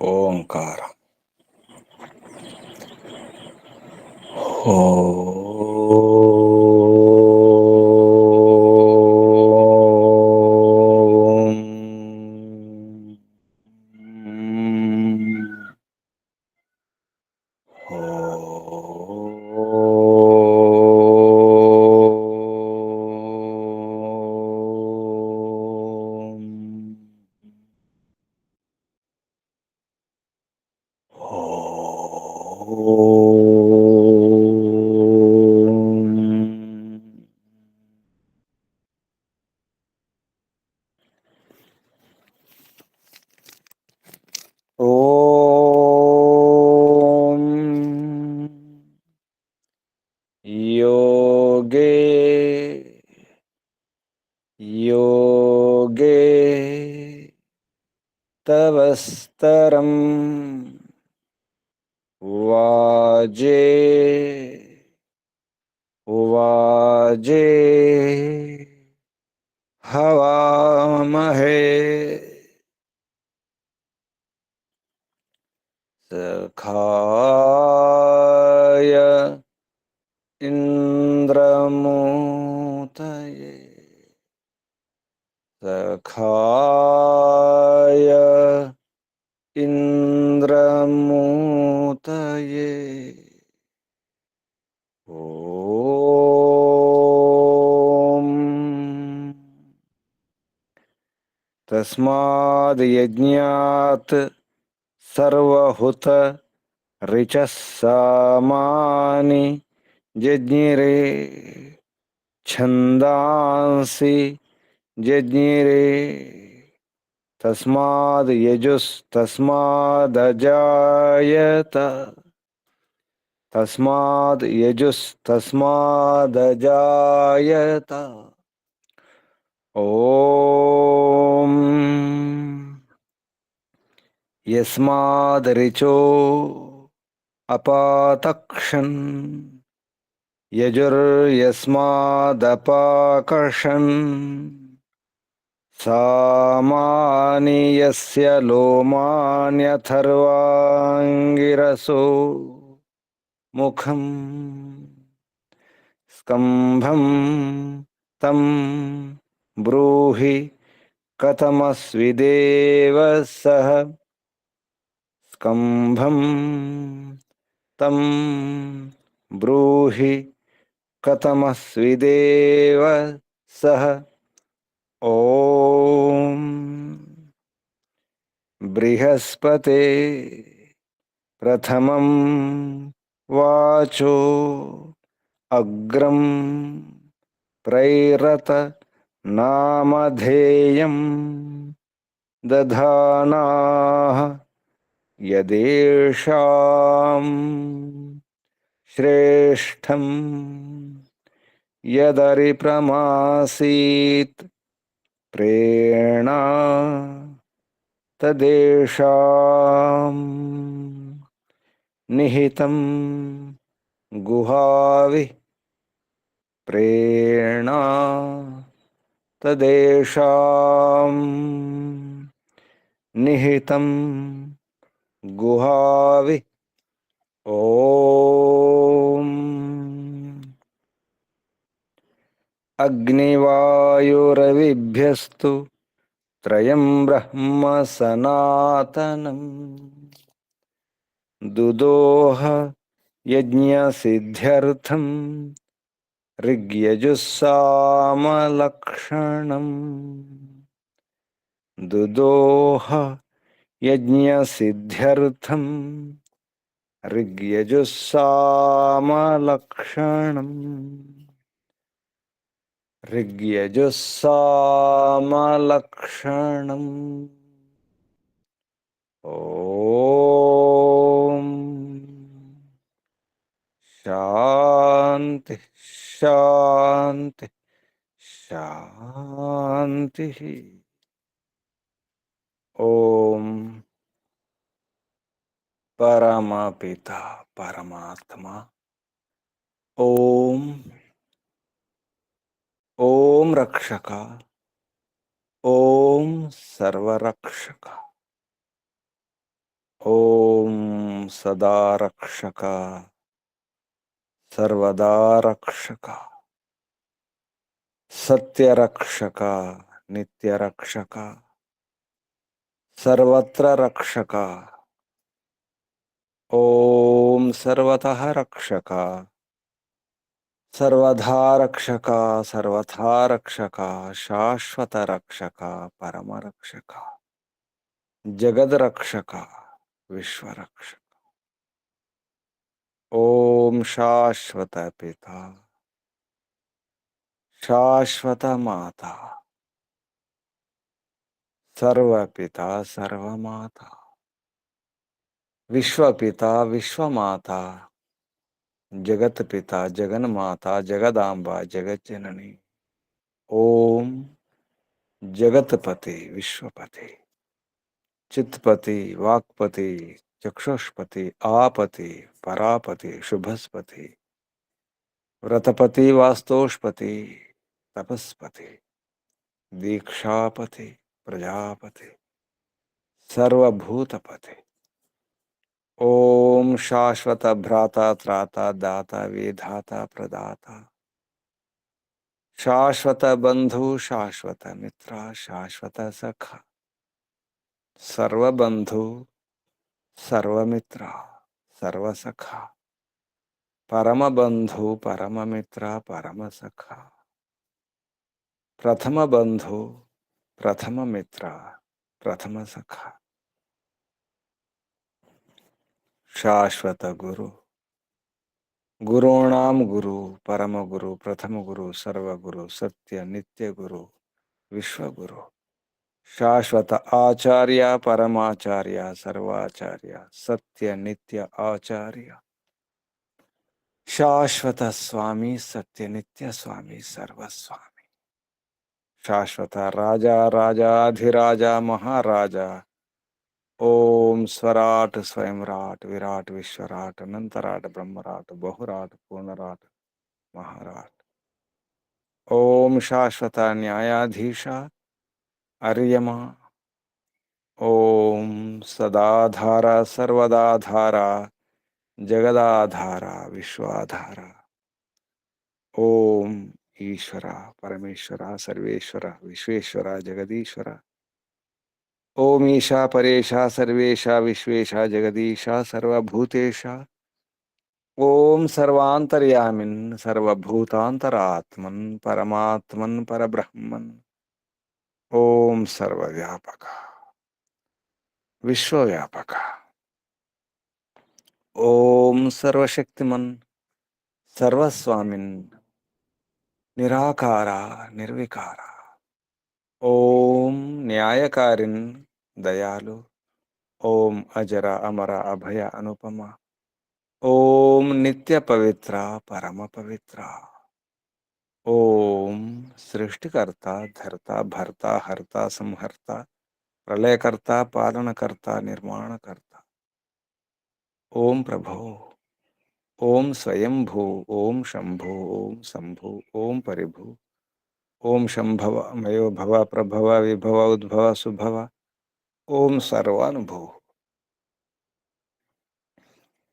ఓంకార ఓం. ఓం యోగే యోగే తవస్తరం వాజే వాజే హవామహే సఖాయ ఇంద్రమూతయే సఖాయ ఇంద్రమూతయే ఓం తస్మాద్ యజ్ఞాత్ సర్వహుత రిచః సామాని జజ్ఞిరే ఛందాంసి జజ్ఞిరే తస్మాద్ యజుస్తస్మాదజాయత తస్మాద్ యజుస్తస్మాదజాయత ఓం యస్మాదరిచో అపాతక్షన్ యజుర్యస్మాదపాకర్షన్ సామాని యస్య లోమాన్యథర్వాంగిరసో ముఖం స్కంభం తం బ్రూహి కథమస్విదేవ సహ స్కంభం తం బ్రూహి కథమస్విదేవ సహ ఓం బృహస్పతే ప్రథమం వాచో అగ్రం ప్రైరత నామధేయం దధానాః యదేషాం శ్రేష్టం యదరిప్రమాసీత్ ప్రేణా తదేషాం నిహితం గుహావి ప్రేణా తదేషాం నిహితం గుహావి ఓం అగ్నివాయురవిభ్యస్తు త్రయం బ్రహ్మ సనాతనం దుదోహ యజ్ఞసిద్ధ్యర్థం ఋగ్యజుస్సామలక్షణం దుదోహ యజ్ఞసిద్ధ్యర్థం ఋగ్యజుస్సామలక్షణం ఋగ్యజుస్సామలక్షణం ఓం శాంతి శాంతి శాంతి. ఓం పరమపిత పరమాత్మ ఓం ఓం రక్షక ఓం సర్వరక్షక ఓం సదా రక్షక సర్వదా రక్షక సత్యరక్షక నిత్యరక్షక సర్వత్ర రక్షక ఓం సర్వతః రక్షక సర్వధా రక్షక సర్వథా రక్షక శాశ్వత రక్షక పరమరక్షక జగద్రక్షక విశ్వరక్షక ఓం శాశ్వత పిత శాశ్వత మాత సర్వపిత సర్వమాత విశ్వపిత విశ్వమాత జగత్పిత జగన్మాత జగదాంబ జగజ్జనని ఓం జగత్పతి విశ్వపతి चित्पति वाक्पति चक्षुष्पति आपति परापति शुभस्पति व्रतपति वास्तोष्पति तपस्पति दीक्षापति प्रजापति सर्वभूतपति ओम शाश्वत भ्राता त्राता दाता विधाता प्रदाता शाश्वत बंधु शाश्वत मित्र शाश्वत सखा सर्वबंधु सर्वमित्र सर्वसखा परम बंधु परम मित्र परम सखा प्रथम बंधु प्रथम मित्र प्रथम सखा शाश्वत गुरु गुरूणाम गुरु परम गुरु प्रथम गुरु सर्व गुरु सत्य नित्य गुरु विश्व गुरु शाश्वत आचार्य परमाचार्य सर्वाचार्य सत्य नित्य आचार्य शाश्वत स्वामी सत्य नित्य स्वामी सर्वस्वामी शाश्वत राजा राजाधिराजा महाराजा ओम स्वराट स्वयंराट विराट विश्वराट अनंतराट ब्रह्मराट बहुराट पूर्णराट महाराट ओम शाश्वत न्यायाधीश अर्यमा ओम सदाधारा सर्वदाधारा जगदाधारा विश्वाधारा ओम ईश्वरा परमेश्वरा सर्वेश्वरा विश्वेश्वरा जगदीश्वरा ओम ईशा परेशा सर्वेशा विश्वेशा जगदीशा सर्वभूतेशा ओम सर्वांतर्यामिन सर्वभूतांतरात्मन परमात्मन परब्रह्मन ओम सर्वव्यापक विश्वव्यापक ओम सर्वशक्तिमन सर्वस्वामिन निराकारा निर्विकारा ओम न्यायकारिन दयालु ओम अजरा अमरा अभय अनुपमा ओम नित्य पवित्र परम पवित्र ओम सृष्टिकर्ता धर्ता भर्ता हर्ता संहर्ता प्रलयकर्ता पालनकर्ता निर्माणकर्ता ओम प्रभो ओम स्वयंभू ओम शंभु ओम शंभु ओम परिभू ओम शंभव मयो भव प्रभव विभव उद्भव सुभव ओम सर्वानुभू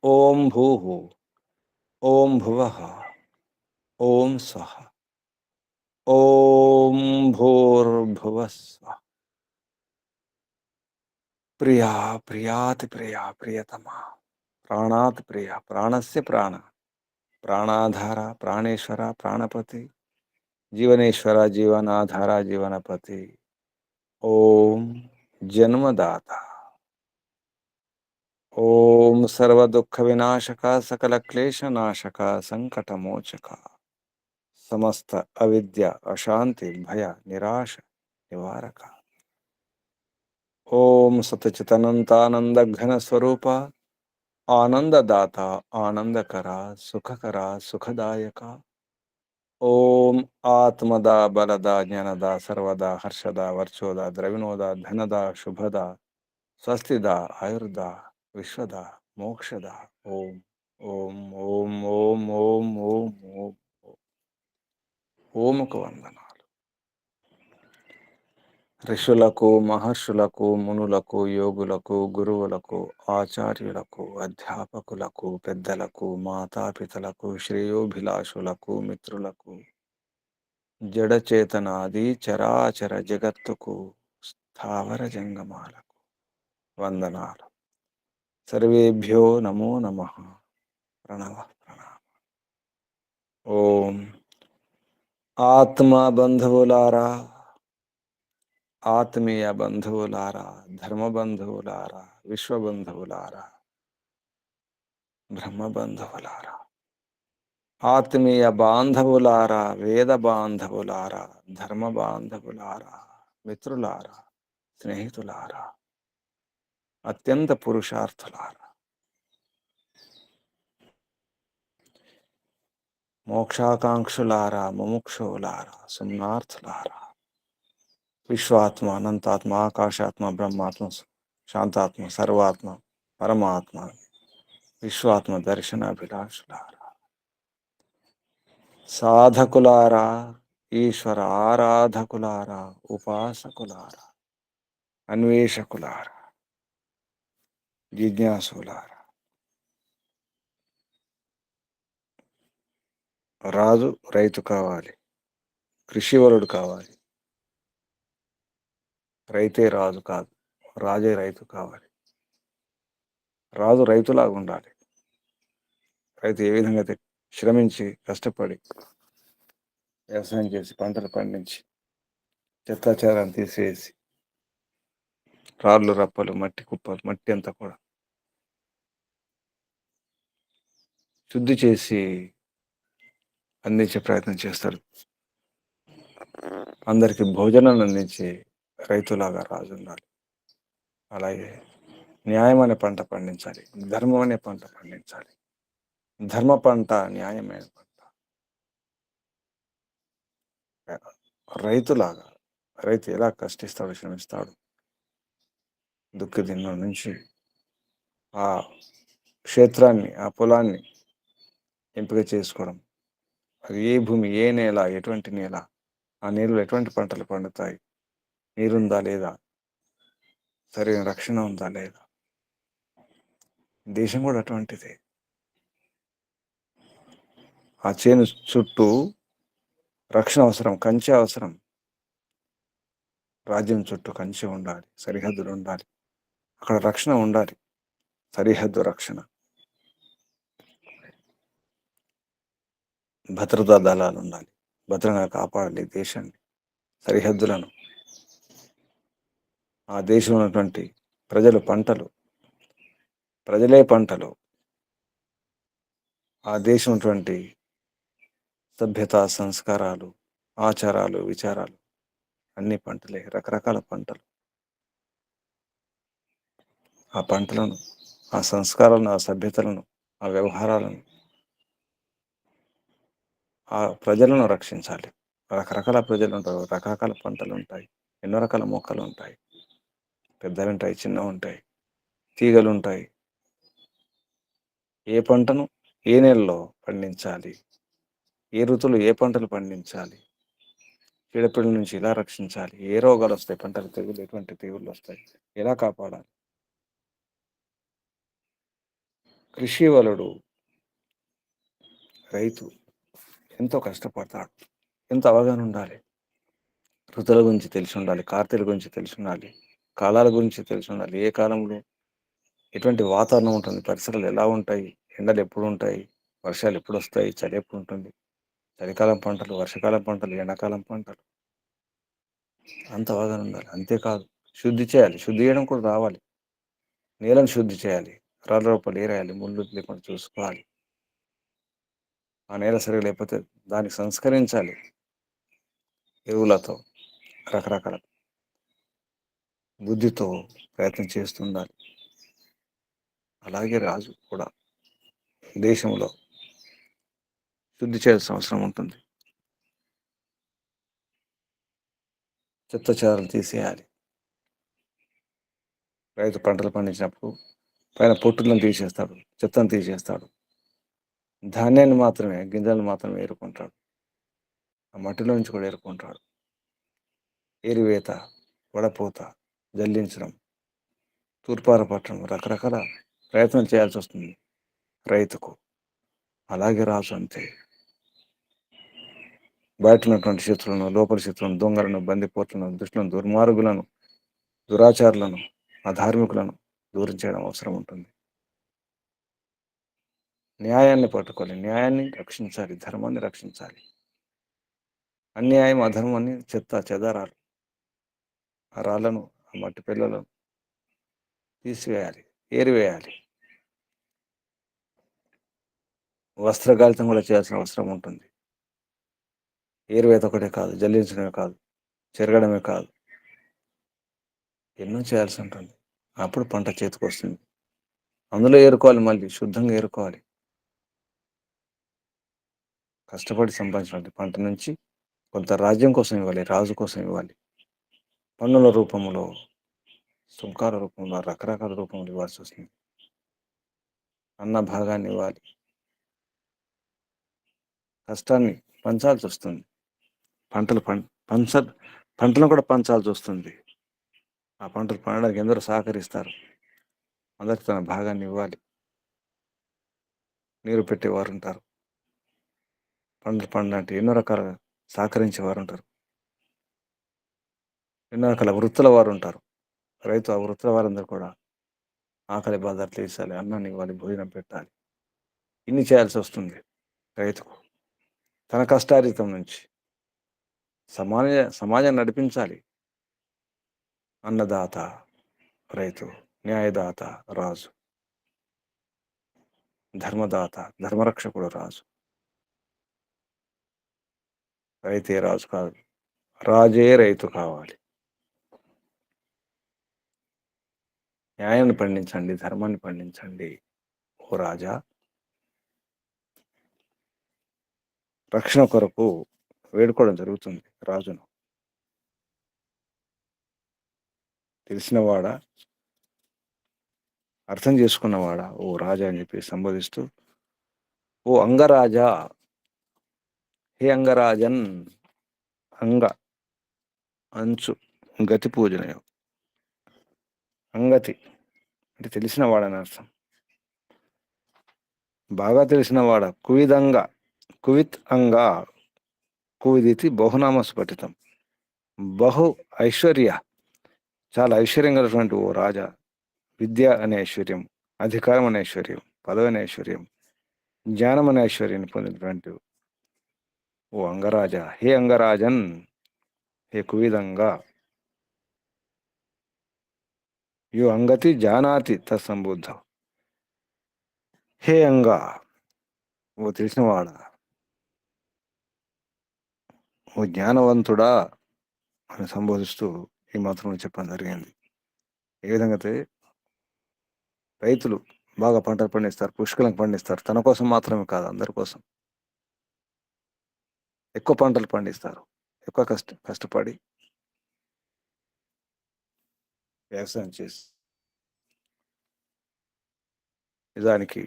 ओम भूः ओम भुवः ओम स्वः ओम भूर्भुवस्सुवः प्रिया प्रियाति प्रिया प्रियतमा प्राणात् प्रिया प्राणस्य प्राण प्राणाधारा प्राणेश्वरा प्राणपति जीवनेश्वरा जीवनाधारा जीवनपति ओम जन्मदाता ओम सर्व दुख विनाशका सकल क्लेश नाशका संकट मोचका समस्त अविद्या अशांति भय निराश निवारक ओम सतचितनंतानंद घन स्वरूप आनंददाता आनंदकरा सुखकरा सुखदायका ओम आत्मदा बलदा ज्ञानदा सर्वदा हर्षदा वर्चोदा द्रविणोदा धनदा शुभदा स्वस्तिदा आयुर्दा विश्वदा मोक्षदा ओम ओम ओम ओम ओम ओम ओम ओम को वंदनालु ఋషులకు, మహర్షులకు, మునులకు, యోగులకు, గురువులకు, ఆచార్యులకు, అధ్యాపకులకు, పెద్దలకు, మాతాపితలకు, శ్రేయోభిలాషులకు, మిత్రులకు, జడచేతనాది చరాచర జగత్తుకు, స్థావర జంగమాలకు వందనాలు. సర్వేభ్యో నమో నమః. ప్రణవ ప్రణామ. ఓం. ఆత్మ బంధువులారా, ఆత్మీయ బంధువులారా, ధర్మబంధువులారా, విశ్వబంధువులారా, బ్రహ్మబంధువులారా, ఆత్మీయ బాంధవులారా, వేద బాంధవులారా, ధర్మ బాంధవులారా, మిత్రులారా, స్నేహితులారా, అత్యంత పురుషార్థులారా, మోక్షాకాంక్షులారా, ముముక్షువులారా, సుమ్నార్థులారా, విశ్వాత్మ, అనంతాత్మ, ఆకాశాత్మ, బ్రహ్మాత్మ, శాంతాత్మ, సర్వాత్మ, పరమాత్మ, విశ్వాత్మ దర్శనాభిలాషులారా, సాధకులారా, ఈశ్వర ఆరాధకులారా, ఉపాసకులారా, అన్వేషకులారా, జిజ్ఞాసులారా, రాజు రైతు కావాలి, కృషివలుడు కావాలి. రైతే రాజు కాదు, రాజే రైతు కావాలి. రాజు రైతులాగా ఉండాలి. రైతు ఏ విధంగా అయితే శ్రమించి కష్టపడి వ్యవసాయం చేసి పంటలు పండించి చెత్తాచారాన్ని తీసేసి రాళ్ళు రప్పలు మట్టి కుప్పలు మట్టి అంతా కూడా శుద్ధి చేసి అందించే ప్రయత్నం చేస్తాడు. అందరికీ భోజనాన్ని అందించే రైతులాగా రాజు ఉండాలి. అలాగే న్యాయం అనే పంట పండించాలి, ధర్మం అనే పంట పండించాలి. ధర్మ పంట న్యాయమైన పంట. రైతులాగా రైతు ఎలా కష్టిస్తాడు, శ్రమిస్తాడు, దుఃఖ దినం నుంచి ఆ క్షేత్రాన్ని, ఆ పొలాన్ని ఎంపిక చేసుకోవడం, అది ఏ భూమి, ఏ నేల, ఎటువంటి నేల, ఆ నీరులో ఎటువంటి పంటలు పండుతాయి, నీరుందా లేదా, సరైన రక్షణ ఉందా లేదా. దేశం కూడా అటువంటిదే. ఆ చేను చుట్టూ రక్షణ అవసరం, కంచె అవసరం. రాజ్యం చుట్టూ కంచె ఉండాలి, సరిహద్దులు ఉండాలి, అక్కడ రక్షణ ఉండాలి, సరిహద్దు రక్షణ. భద్రతా దళాలు ఉండాలి, భద్రంగా కాపాడాలి దేశాన్ని, సరిహద్దులను. ఆ దేశంలో ఉన్నటువంటి ప్రజలు పంటలు, ప్రజలే పంటలు. ఆ దేశం ఉన్నటువంటి సభ్యత, సంస్కారాలు, ఆచారాలు, విచారాలు అన్ని పంటలే, రకరకాల పంటలు. ఆ పంటలను, ఆ సంస్కారాలను, ఆ సభ్యతలను, ఆ వ్యవహారాలను, ఆ ప్రజలను రక్షించాలి. రకరకాల ప్రజలు ఉంటారు, రకరకాల పంటలు ఉంటాయి, ఎన్నో రకాల మొక్కలు ఉంటాయి, పెద్దలు ఉంటాయి, చిన్నవి ఉంటాయి, తీగలు ఉంటాయి. ఏ పంటను ఏ నెలలో పండించాలి, ఏ ఋతువులు ఏ పంటలు పండించాలి, చీడపీడల నుంచి ఎలా రక్షించాలి, ఏ రోగాలు వస్తాయి, పంటలు తెగులు, ఎటువంటి తెగుళ్ళు వస్తాయి, ఎలా కాపాడాలి. కృషి వలుడు రైతు ఎంతో కష్టపడతాడు, ఎంతో అవగాహన ఉండాలి. ఋతువుల గురించి తెలిసి ఉండాలి, కార్తీల గురించి తెలిసి ఉండాలి, కాలాల గురించి తెలిసి ఉండాలి. ఏ కాలంలో ఎటువంటి వాతావరణం ఉంటుంది, పరిసరాలు ఎలా ఉంటాయి, ఎండలు ఎప్పుడు ఉంటాయి, వర్షాలు ఎప్పుడు వస్తాయి, చలి ఎప్పుడు ఉంటుంది, చలికాలం పంటలు, వర్షాకాలం పంటలు, ఎండాకాలం పంటలు, అంత అవగాహన ఉండాలి. అంతేకాదు శుద్ధి చేయాలి, శుద్ధి చేయడం కూడా రావాలి. నేలను శుద్ధి చేయాలి, రాళ్ళ రూపాయలు ఏరేయాలి, ముళ్ళు లేకుండా చూసుకోవాలి. ఆ నేల సరిగా లేకపోతే దాన్ని సంస్కరించాలి ఎరువులతో, రకరకాల బుద్ధితో ప్రయత్నం చేస్తుండాలి. అలాగే రాజు కూడా దేశంలో శుద్ధి చేయాల్సిన అవసరం ఉంటుంది. చెత్త తీసేయాలి. రైతు పంటలు పండించినప్పుడు పైన పొట్టులను తీసేస్తాడు, చెత్తను తీసేస్తాడు, ధాన్యాన్ని మాత్రమే, గింజలను మాత్రమే ఏరుకుంటాడు. ఆ మట్టిలో నుంచి కూడా ఏరుకుంటాడు. ఏరివేత వడపోత, జల్లించడం, తూర్పార పట్టడం, రకరకాల ప్రయత్నం చేయాల్సి వస్తుంది రైతుకు. అలాగే రాజు అంతే. బయట ఉన్నటువంటి శత్రువులను, లోపల శత్రువులను, దొంగలను, బందిపోట్లను, దుష్టులను, దుర్మార్గులను, దురాచారులను, అధార్మికులను దూరం చేయడం అవసరం ఉంటుంది. న్యాయాన్ని పట్టుకోవాలి, న్యాయాన్ని రక్షించాలి, ధర్మాన్ని రక్షించాలి. అన్యాయం, అధర్మాన్ని, చెత్త చెదారాలు, ఆ రాళ్లను, ఆ మట్టి పిల్లలను తీసివేయాలి, ఏరివేయాలి. వస్త్రగాలితం కూడా చేయాల్సిన అవసరం ఉంటుంది. ఏరువేత ఒకటే కాదు, జల్లించడమే కాదు, చెరగడమే కాదు, ఎన్నో చేయాల్సి ఉంటుంది. అప్పుడు పంట చేతికి వస్తుంది. అందులో ఏరుకోవాలి, మళ్ళీ శుద్ధంగా ఏరుకోవాలి. కష్టపడి సంపాదించినటువంటి పంట నుంచి కొంత రాజ్యం కోసం ఇవ్వాలి, రాజు కోసం ఇవ్వాలి. పన్నుల రూపంలో, సుంకాల రూపంలో, రకరకాల రూపంలో ఇవ్వాల్సి వస్తుంది. అన్న భాగాన్ని ఇవ్వాలి. కష్టాన్ని పంచాల్సి వస్తుంది. పంటలను కూడా పంచాల్సి వస్తుంది. ఆ పంటలు పండడానికి ఎందరో సహకరిస్తారు. అందరికి తన భాగాన్ని ఇవ్వాలి. నీరు పెట్టేవారు ఉంటారు, పంటలు పండడానికి ఎన్నో రకాలుగా సహకరించేవారు ఉంటారు, ఎన్నో రకాల వృత్తుల వారు ఉంటారు. రైతు ఆ వృత్తుల వారందరూ కూడా ఆకలి బాధలు తీర్చాలి, అన్నాన్ని ఇవ్వాలి, భోజనం పెట్టాలి. ఇన్ని చేయాల్సి వస్తుంది రైతుకు. తన కష్టార్జితం నుంచి సమాజాన్ని నడిపించాలి. అన్నదాత రైతు, న్యాయదాత రాజు, ధర్మదాత ధర్మరక్షకుడు రాజు. రైతే రాజు కాదు, రాజే రైతు కావాలి. న్యాయాన్ని పండించండి, ధర్మాన్ని పండించండి ఓ రాజా. రక్షణ కొరకు వేడుకోవడం జరుగుతుంది రాజును. తెలిసినవాడా, అర్థం చేసుకున్నవాడా ఓ రాజా అని చెప్పి సంబోధిస్తూ, ఓ అంగరాజా, హే అంగరాజన్. అంగ అంచు, గతి పూజనయం. అంగతి అంటే తెలిసినవాడని అర్థం. బాగా తెలిసినవాడ. కువిదంగా, కువిత్ అంగా, కువిదితి బహునామ స్ఫటితం. బహు ఐశ్వర్య, చాలా ఐశ్వర్యం కలిగినటువంటి ఓ రాజా. విద్య అనే ఐశ్వర్యం, అధికారం అనే ఐశ్వర్యం, పదవి అనే ఐశ్వర్యం, జ్ఞానం అనే ఐశ్వర్యాన్ని పొందినటువంటి ఓ అంగరాజా, హే అంగరాజన్, హే కువిదంగా. యో అంగతి జానాతి తత్సంబుద్ధ. హే అంగా, ఓ తెలిసినవాడా, ఓ జ్ఞానవంతుడా అని సంబోధిస్తూ ఈ మాత్రం చెప్పడం జరిగింది. ఏ విధంగా అయితే రైతులు బాగా పంటలు పండిస్తారు, పుష్కలంగా పండిస్తారు. తన కోసం మాత్రమే కాదు, అందరి కోసం ఎక్కువ పంటలు పండిస్తారు. ఎక్కువ కష్టపడి వ్యవసాయం చేసి, నిజానికి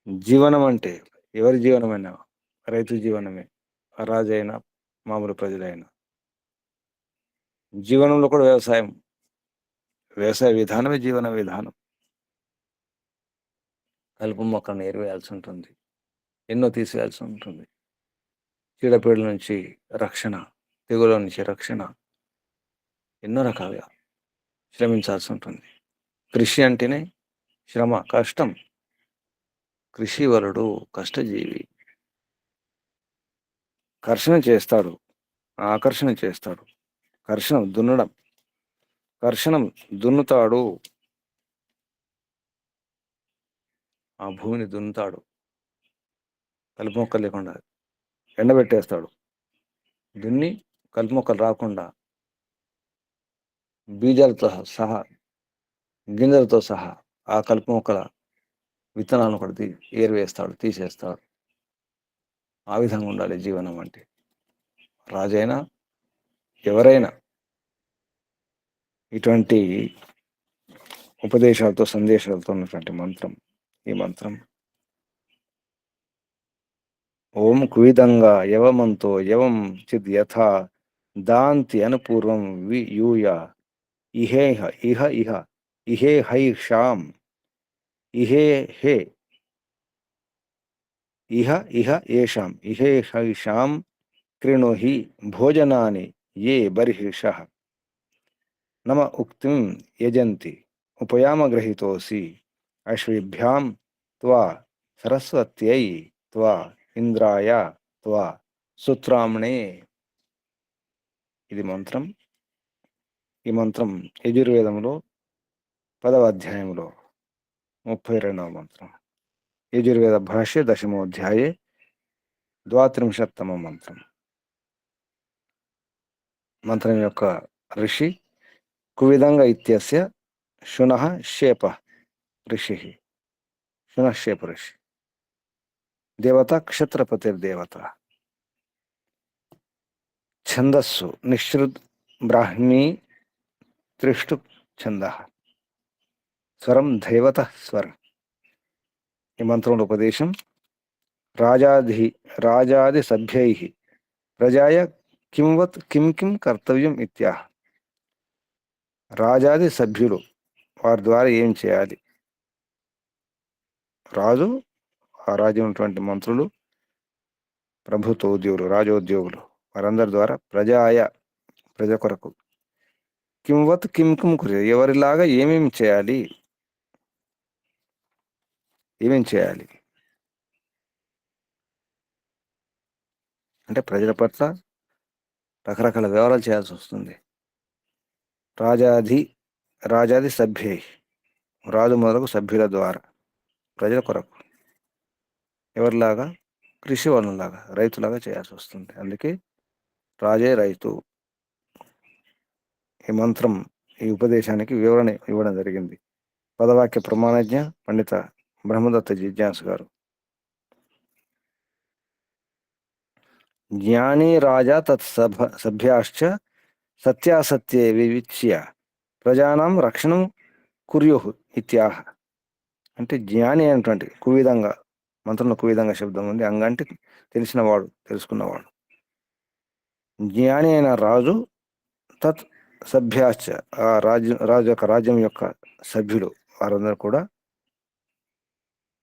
జీవనం అంటే ఎవరి జీవనమైనా రైతు జీవనమే. రాజు అయినా, మామూలు ప్రజలైనా జీవనంలో కూడా వ్యవసాయ విధానమే జీవన విధానం. కలుపు మొక్కలను ఏరివేయాల్సి ఉంటుంది, ఎన్నో తీసివేయాల్సి ఉంటుంది. చీడపీడల నుంచి రక్షణ, తెగుల నుంచి రక్షణ, ఎన్నో రకాలుగా శ్రమించాల్సి ఉంటుంది. కృషి అంటేనే శ్రమ, కష్టం. కృషి వలుడు కష్టజీవి. కర్షణ చేస్తాడు, ఆకర్షణ చేస్తాడు. కర్షణం దున్నడం, కర్షణం దున్నుతాడు, ఆ భూమిని దున్నుతాడు. కలుపు మొక్కలు లేకుండా ఎండబెట్టేస్తాడు. దున్ని కలుపు మొక్కలు రాకుండా బీజాలతో సహా, గింజలతో సహా ఆ కలుపు మొక్కల విత్తనాలను కూడా ఏరివేస్తాడు, తీసేస్తాడు. ఆ విధంగా ఉండాలి జీవనం అంటే. రాజైనా ఎవరైనా ఇటువంటి ఉపదేశాలతో, సందేశాలతో ఉన్నటువంటి మంత్రం ఈ మంత్రం. ఓం కువిదంగా యవమంతో యవం చిద్ యథా దాంతి అను పూర్వం యూయ ఇహేహ ఇహ ఇహ ఇహే హైషాం ఇహే హే ఇహ ఇహ ఏషాం ఇహే హైషాం కృణుహి భోజనాని ఏ బర్హిషః నమ ఉక్తిం యజంతి ఉపయామగ్రహీతోసి అశ్విభ్యాం త్వా సరస్వత్యై త్వా ఇంద్రాయ త్వా సుత్రామ్ణే. ఇది మంత్రం. ఈ మంత్రం యజుర్వేదంలో 10వ అధ్యాయంలో 32వ మంత్రం. యజుర్వేద భాష్య 10మోऽధ్యాये 32తమ మంత్రం. మంత్రం యొక్క ఋషి కువిదంగ ఇత్యస్య శునః శేప ఋషి. శునః శేప ఋషి. దేవత క్షత్రపతిర్దేవత. ఛందస్సు నిశ్రుత్ బ్రాహ్మీ త్రిష్టు ఛందః. స్వరం దైవత స్వరం. ఈ మంత్రంలో ఉపదేశం రాజాది సభ్యై ప్రజాయ కింవత్ కిం కిం కర్తవ్యం ఇత్యాహ. రాజాది సభ్యులు వారి ద్వారా ఏం చేయాలి, రాజు ఆ రాజ్యం ఉన్నటువంటి మంత్రులు, ప్రభుత్వ ఉద్యోగులు, రాజోద్యోగులు వారందరి ద్వారా ప్రజ కొరకు కింవత్ కిం కిం కుర్య ఎవరిలాగా ఏమేమి చేయాలి, అంటే ప్రజల పట్ల రకరకాల వ్యవహారాలు చేయాల్సి వస్తుంది. రాజాది సభ్యై రాజు మొదలగు సభ్యుల ద్వారా ప్రజల కొరకు ఎవరిలాగా కృషి వాళ్ళలాగా రైతులాగా చేయాల్సి వస్తుంది. అందుకే రాజే రైతు. ఈ మంత్రం ఈ ఉపదేశానికి వివరణ ఇవ్వడం జరిగింది పదవాక్య ప్రమాణజ్ఞ పండిత బ్రహ్మదత్త జిజ్ఞాసు గారు. జ్ఞానీ రాజా తత్ సభ్యాశ్చ సత్యాసత్యే వివిచ్య ప్రజానాం రక్షణం కుర్యుః ఇత్యాహ. అంటే జ్ఞాని అనేటువంటి కువిధంగా మంత్రంలో కువిధంగా శబ్దం ఉంది. అంగ అంటే తెలిసినవాడు, తెలుసుకున్నవాడు. జ్ఞాని అయిన రాజు తత్ సభ్యాశ్చ ఆ రాజ్యం యొక్క సభ్యులు వారందరూ కూడా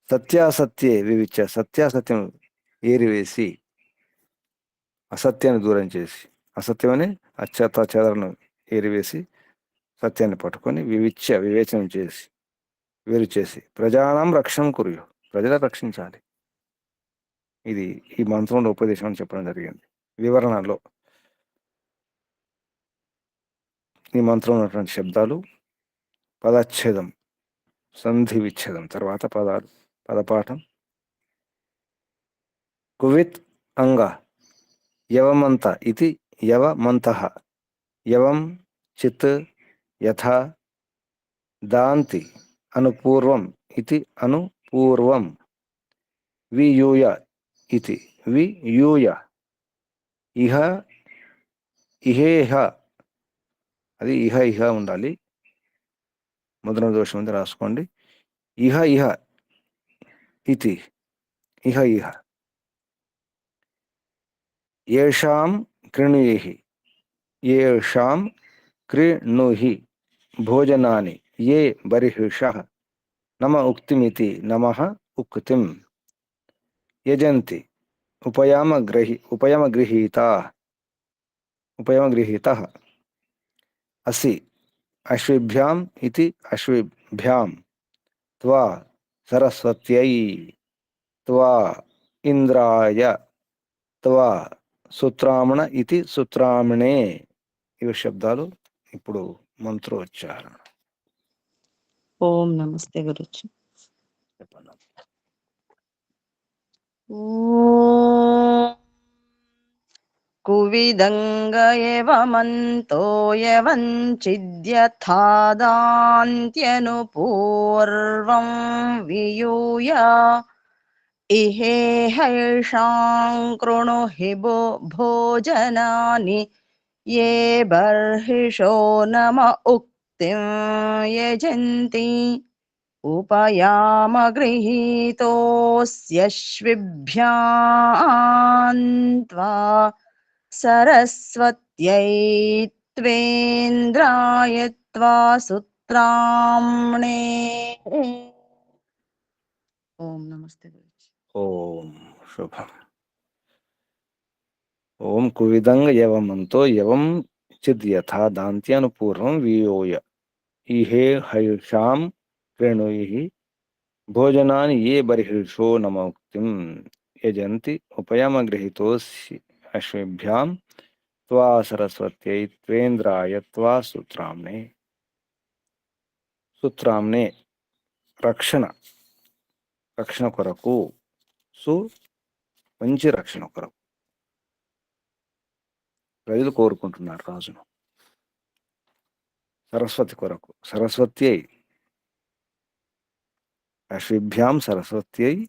సత్యాసత్యే వివిచ్య సత్యాసత్యం ఏరివేసి అసత్యాన్ని దూరం చేసి, అసత్యం అని అచ్చత చెదరను ఏరివేసి సత్యాన్ని పట్టుకొని వివేచనం చేసి వేరు చేసి ప్రజానాం రక్షణ కుర్యు ప్రజలను రక్షించాలి. ఇది ఈ మంత్రంలో ఉపదేశం అని చెప్పడం జరిగింది. వివరణలో ఈ మంత్రంలో ఉన్నటువంటి శబ్దాలు పదచ్ఛేదం, సంధి విచ్ఛేదం, తర్వాత పదాలు, పదపాఠం. కువిత్ అంగ యవమంత ఇది యవమంతః యవం చిత్ యథా దాంతి అనుపూర్వం ఇది అనుపూర్వం వియూయ ఇది వియూయ ఇహ ఇహేహ అది ఇహ ఇహ ఉండాలి. ముద్రణ దోషం ఉంది, రాసుకోండి. ఇహ ఇహ ఇది ఇహ ఇహ ఏషాం కృణుయిః ఏషాం కృణుః భోజనాని ఏ బర్హిషః నమ ఉక్తిమితి నమః ఉక్తిం యజంతి ఉపయమగృహీతః అసి అశ్విభ్యాం ఇతి అశ్విభ్యాం త్వా సరస్వత్యై త్వా ఇంద్రాయ త్వా సుత్రామణ ఇది సుత్రామణే. ఇవి శబ్దాలు. ఇప్పుడు మంత్రోచ్చారణ. ఓం నమస్తే గురుజీ. చెప్పండి. కువిదంగ యవమంతో యవంచిద్యథాదాంత్యను పూర్వం వియూయ ఇహేహైషాం కృణుః భోజనాని ఏ బర్హిషో నమ ఉక్తిం యజంతి ఉపయామగృహీతోస్యశ్విభ్యాం త్వా సరస్వత్యై त्वेन्द्राय त्वा सुत्राम्णे ఓం నమస్తే గురుజీ. ఓం శుభం. ఓం కువిదంగ యవమంతో యవం చిద్యథా దాంత్యానుపూర్వం వియోయ ఇహే హైషాం క్రేణుయిః భోజనాని ఏ బర్హిషో నమోక్తిం యజంతి ఉపయమగృహీతోస్సి అశ్వేభ్యాం త్వా సరస్వత్యై త్వేంద్రాయ త్వా సూత్రామ్నే. సూత్రామ్నే రక్షణ, రక్షణ కొరకు. మంచి రక్షణ కొరకు ప్రజలు కోరుకుంటున్నారు రాజును. సరస్వతి కొరకు, సరస్వతి అయి అశ్విభ్యాం సరస్వతి అయి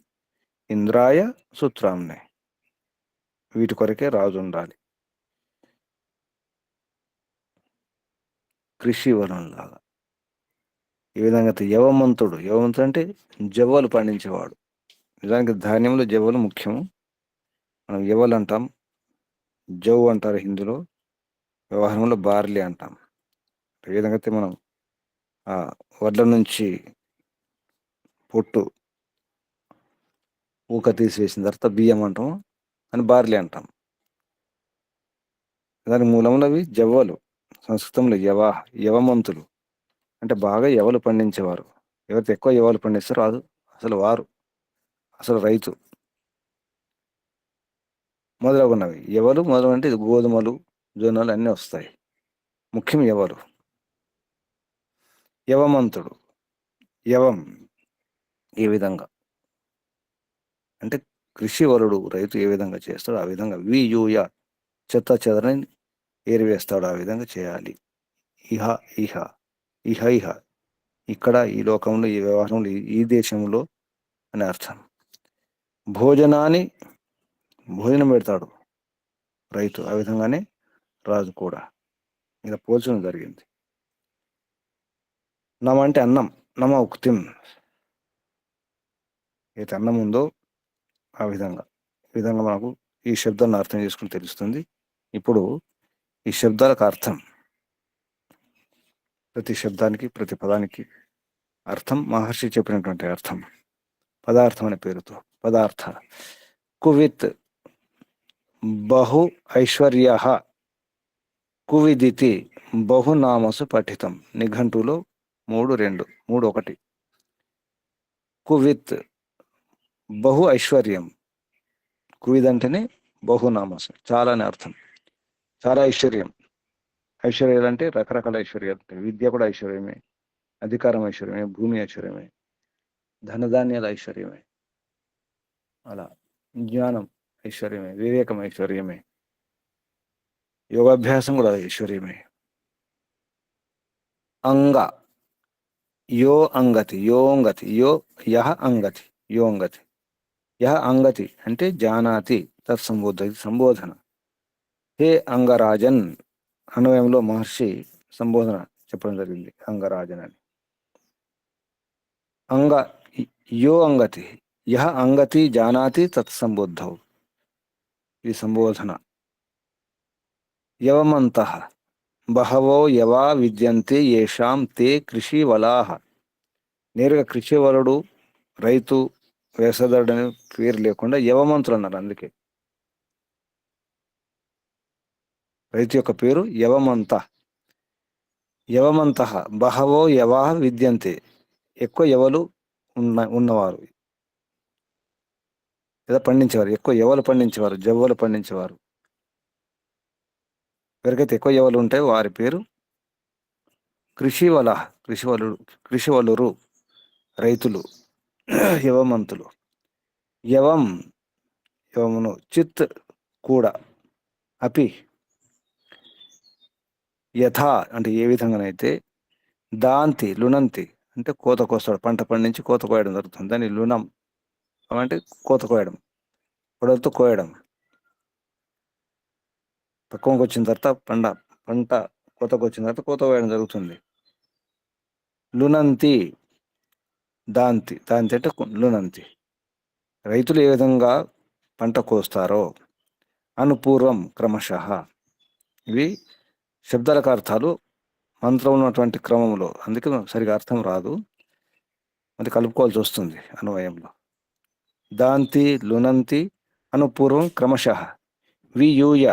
ఇంద్రాయ సూత్రామ్నే. వీటి కొరకే రాజు ఉండాలి. కృషి వనంలాగా ఈ విధంగా యవమంతుడు. యవమంతుడు అంటే జవ్వలు పండించేవాడు. నిజానికి ధాన్యంలో జవ్వలు ముఖ్యము. మనం యవలు అంటాం, జవ్ అంటారు హిందీలో, వ్యవహారంలో బార్లీ అంటాం. ఈ విధంగా మనం వడ్ల నుంచి పొట్టు ఊక తీసివేసిన తర్వాత బియ్యం అంటాం, అని బార్లీ అంటాం. దాని మూలంలో అవి జవ్వలు. సంస్కృతంలో యవమంతులు అంటే బాగా యవలు పండించేవారు. ఎవరైతే ఎక్కువ యవలు పండిస్తారో వారు అసలు రైతు. మొదలగున్నవి యవలు మొదలు అంటే గోధుమలు, జొన్నలు అన్నీ వస్తాయి. ముఖ్యం యవలు. యవమంతుడు, యవం ఏ విధంగా అంటే కృషి వలుడు, రైతు ఏ విధంగా చేస్తాడో ఆ విధంగా వియూయ చెత్త చెదరని ఏరివేస్తాడు. ఆ విధంగా చేయాలి. ఇహ ఇహ ఇహ ఇహ ఇక్కడ, ఈ లోకంలో, ఈ వ్యవహారంలో, ఈ దేశంలో అని అర్థం. భోజనాన్ని భోజనం పెడతాడు రైతు. ఆ విధంగానే రాజు కూడా ఇలా పోల్చడం జరిగింది. నమ అంటే అన్నం, నమ ఉక్తిం. అయితే అన్నం ఉందో ఆ విధంగా మనకు ఈ శబ్దాన్ని అర్థం చేసుకుని తెలుస్తుంది. ఇప్పుడు ఈ శబ్దాలకు అర్థం, ప్రతి శబ్దానికి, ప్రతి పదానికి అర్థం మహర్షి చెప్పినటువంటి అర్థం పదార్థం అనే పేరుతో. పదార్థ కువిత్ బహు ఐశ్వర్య కువిదితి బహునామసు పఠితం. నిఘంటులో 3:1. కువిత్ బహు ఐశ్వర్యం. కువిద్ అంటేనే బహునామసు, చాలా అని అర్థం. చాలా ఐశ్వర్యం. ఐశ్వర్యాలు అంటే రకరకాల ఐశ్వర్యాలు. విద్య కూడా ఐశ్వర్యమే, అధికారం ఐశ్వర్యమే, భూమి ఐశ్వర్యమే, ధనధాన్యాల ఐశ్వర్యమే. అలా జ్ఞానం ఐశ్వర్యమే, వివేకం ఐశ్వర్యమే, యోగాభ్యాసం కూడా ఐశ్వర్యమే. అంగ యో అంగతి, యోంగతి, యహ అంగతి, యోంగతి. యహ అంగతి అంటే జానాతి, సంబోధన. హే అంగరాజన్ అన్వయంలో మహర్షి సంబోధన చెప్పడం జరిగింది, అంగరాజన్ అని. యో అంగతి, యహ అంగతి జానాతి తత్సంబుద్ధౌ. ఈ సంబోధన. యవమంతః బహవో యవా విద్యంతే యేషాం తే కృషి వలాహ. నేరుగా కృషి వలుడు, రైతు, వ్యవసాయదారుడని పేరు లేకుండా యవమంతులు అన్నారు. అందుకే రైతు యొక్క పేరు యవమంత. యవమంతః బహవో యవా విద్యంతే, ఎక్కువ యవలు ఉన్నవారు లేదా పండించేవారు. ఎక్కువ యవలు పండించేవారు, జవ్వలు పండించేవారు. ఎవరికైతే ఎక్కువ యవలు ఉంటాయో వారి పేరు కృషివల, కృషివలురు, రైతులు, యవమంతులు. యవమును చిత్ కూడా, అపి యథా అంటే ఏ విధంగానైతే, దాంతి లునంతి అంటే కోత కోస్తాడు. పంట పండించి కోత కోయడం జరుగుతుంది. దాన్ని లునం అంటే కోత కోయడం, పొడలతో కోయడం. పక్వంకి వచ్చిన తర్వాత పంట కోతకు వచ్చిన తర్వాత కోత కోయడం జరుగుతుంది. లునంతి, దాంతి అంటే లునంతి. రైతులు ఏ విధంగా పంట కోస్తారో అనుపూర్వం క్రమశః ఇవి శబ్దాలకు అర్థాలు మంత్రం ఉన్నటువంటి క్రమంలో, అందుకే సరిగా అర్థం రాదు, అది కలుపుకోవాల్సి వస్తుంది అన్వయంలో. దాంతి లునంతి అనుపూర్వం క్రమశః వియూయ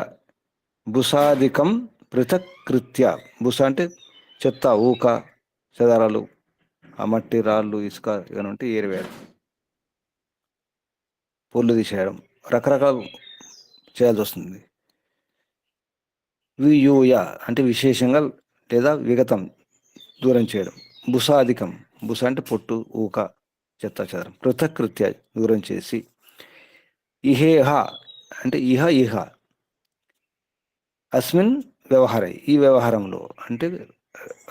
బుసాదికం పృథక్కృత్య. బుస అంటే చెత్త, ఊక, చెదారాలు, ఆ మట్టి, రాళ్ళు, ఇసుక ఇవన్నీ ఉంటే ఏరివేయడం, పొల్లు తీసేయడం, రకరకాలు చేయాల్సి వస్తుంది. వియూయ అంటే విశేషంగా లేదా విగతం, దూరం చేయడం. బుసాదికం, బుస అంటే పొట్టు, ఊక, చెత్త చెదరం. పృథక్కృత్య దూరం చేసి. ఇహేహ అంటే ఇహ ఇహ అస్మిన్ వ్యవహార, ఈ వ్యవహారంలో అంటే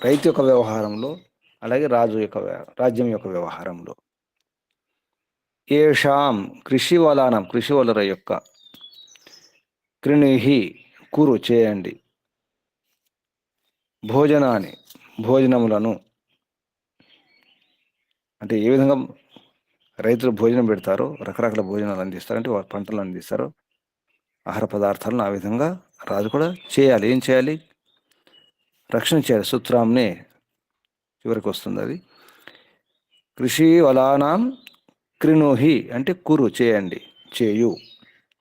రైతు యొక్క వ్యవహారంలో, అలాగే రాజు యొక్క రాజ్యం యొక్క వ్యవహారంలో. ఏషాం కృషి వలానం, కృషి వలర యొక్క, కృణిహి కురు చేయండి, భోజనాన్ని భోజనములను, అంటే ఏ విధంగా రైతులు భోజనం పెడతారో, రకరకాల భోజనాలు అందిస్తారు, అంటే వారి పంటలు అందిస్తారు, ఆహార పదార్థాలను, ఆ విధంగా రాజు కూడా చేయాలి. ఏం చేయాలి? రక్షణ చేయాలి. సూత్రాంనే చివరికి వస్తుంది అది. కృషి వలానాం కృణుహి అంటే కురు చేయండి, చేయు,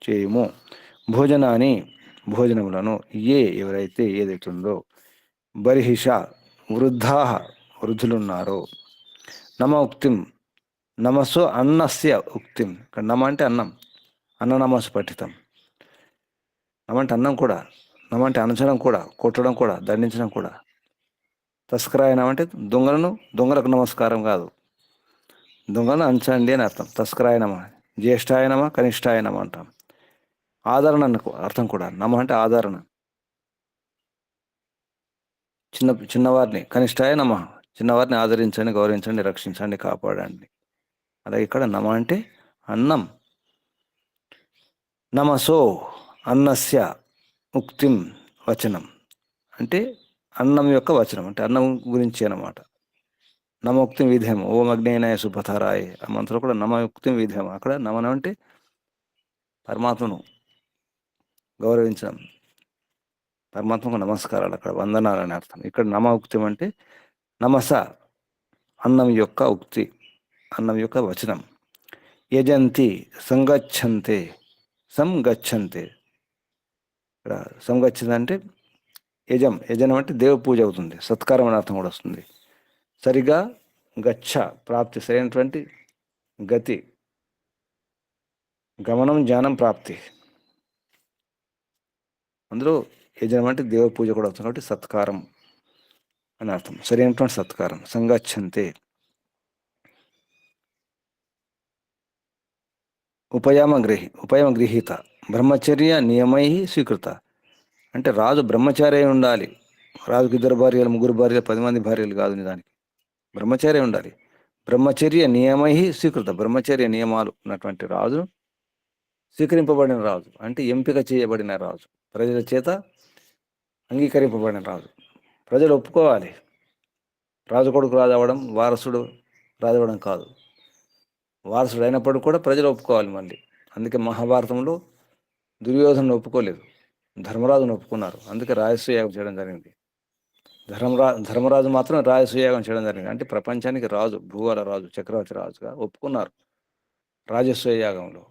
చేయుము. భోజనాన్ని భోజనములను, ఎవరైతే ఏదైతుందో, బర్హిష వృద్ధా వృద్ధులున్నారో, నమ ఉక్తిం నమస్సు అన్నస్య ఉక్తిం. ఇక్కడ నమ అంటే అన్నం, అన్న నమస్సు పఠితం. నమ అంటే అన్నం కూడా, నమ అంటే అనచడం కూడా, కొట్టడం కూడా, దండించడం కూడా. తస్కరాయనం అంటే దొంగలకు నమస్కారం కాదు, దొంగలను అంచండి అని అర్థం. తస్కరాయనమ, జ్యేష్ఠాయనమ, కనిష్టాయనమ అంటాం. ఆదరణ అర్థం కూడా. నమ అంటే ఆదరణ, చిన్నవారిని, కనిష్టాయ నమ, చిన్నవారిని ఆదరించండి, గౌరవించండి, రక్షించండి, కాపాడండి. అలాగే ఇక్కడ నమ అంటే అన్నం. నమసో అన్నస్య ఉక్తిం వచనం అంటే అన్నం యొక్క వచనం, అంటే అన్నం గురించి అన్నమాట. నమోక్తిం విధేమ, ఓం అగ్నేయనాయ సుపథారాయ, ఆ మంత్రం కూడా నమయుక్తిం విధేమ. అక్కడ నమనం అంటే పరమాత్మను గౌరవించడం, పరమాత్మకు నమస్కారాలు, అక్కడ వందనాలు అని అర్థం. ఇక్కడ నమ ఉక్తిం అంటే నమస అన్నం యొక్క ఉక్తి, అన్నం యొక్క వచనం. యజంతి సంగచ్చంతే, సంగచ్చంతే. ఇక్కడ సంగచ్చంతే అంటే యజనం అంటే దేవ పూజ అవుతుంది, సత్కారం అనే అర్థం కూడా వస్తుంది. సరిగా గచ్చ ప్రాప్తి, సరైనటువంటి గతి, గమనం, జ్ఞానం, ప్రాప్తి. అందులో యజనం అంటే దేవ పూజ కూడా అవుతుంది, కాబట్టి సత్కారం అని అర్థం, సరైనటువంటి సత్కారం. సంగచ్చంతే. ఉపయమ గృహీత బ్రహ్మచర్య నియమై స్వీకృత. అంటే రాజు బ్రహ్మచారి అయి ఉండాలి. రాజుకి 2 భార్యలు, 3 భార్యలు, 10 మంది భార్యలు కాదు, నిజానికి బ్రహ్మచారి అయి ఉండాలి. బ్రహ్మచర్య నియమై స్వీకృత, బ్రహ్మచర్య నియమాలు ఉన్నటువంటి రాజు, స్వీకరింపబడిన రాజు అంటే ఎంపిక చేయబడిన రాజు, ప్రజల చేత అంగీకరింపబడిన రాజు. ప్రజలు ఒప్పుకోవాలి. రాజు కొడుకు రాజు అవ్వడం, వారసుడు రాజు అవ్వడం కాదు, వారసుడు అయినప్పుడు కూడా ప్రజలు ఒప్పుకోవాలి మళ్ళీ. అందుకే మహాభారతంలో దుర్యోధను ఒప్పుకోలేదు, ధర్మరాజును ఒప్పుకున్నారు. అందుకే రాజసూయాగం చేయడం జరిగింది. ధర్మరాజు మాత్రం రాజసూయాగం చేయడం జరిగింది. అంటే ప్రపంచానికి రాజు, భూగోళ రాజు, చక్రవర్తి రాజుగా ఒప్పుకున్నారు రాజసూయాగంలో.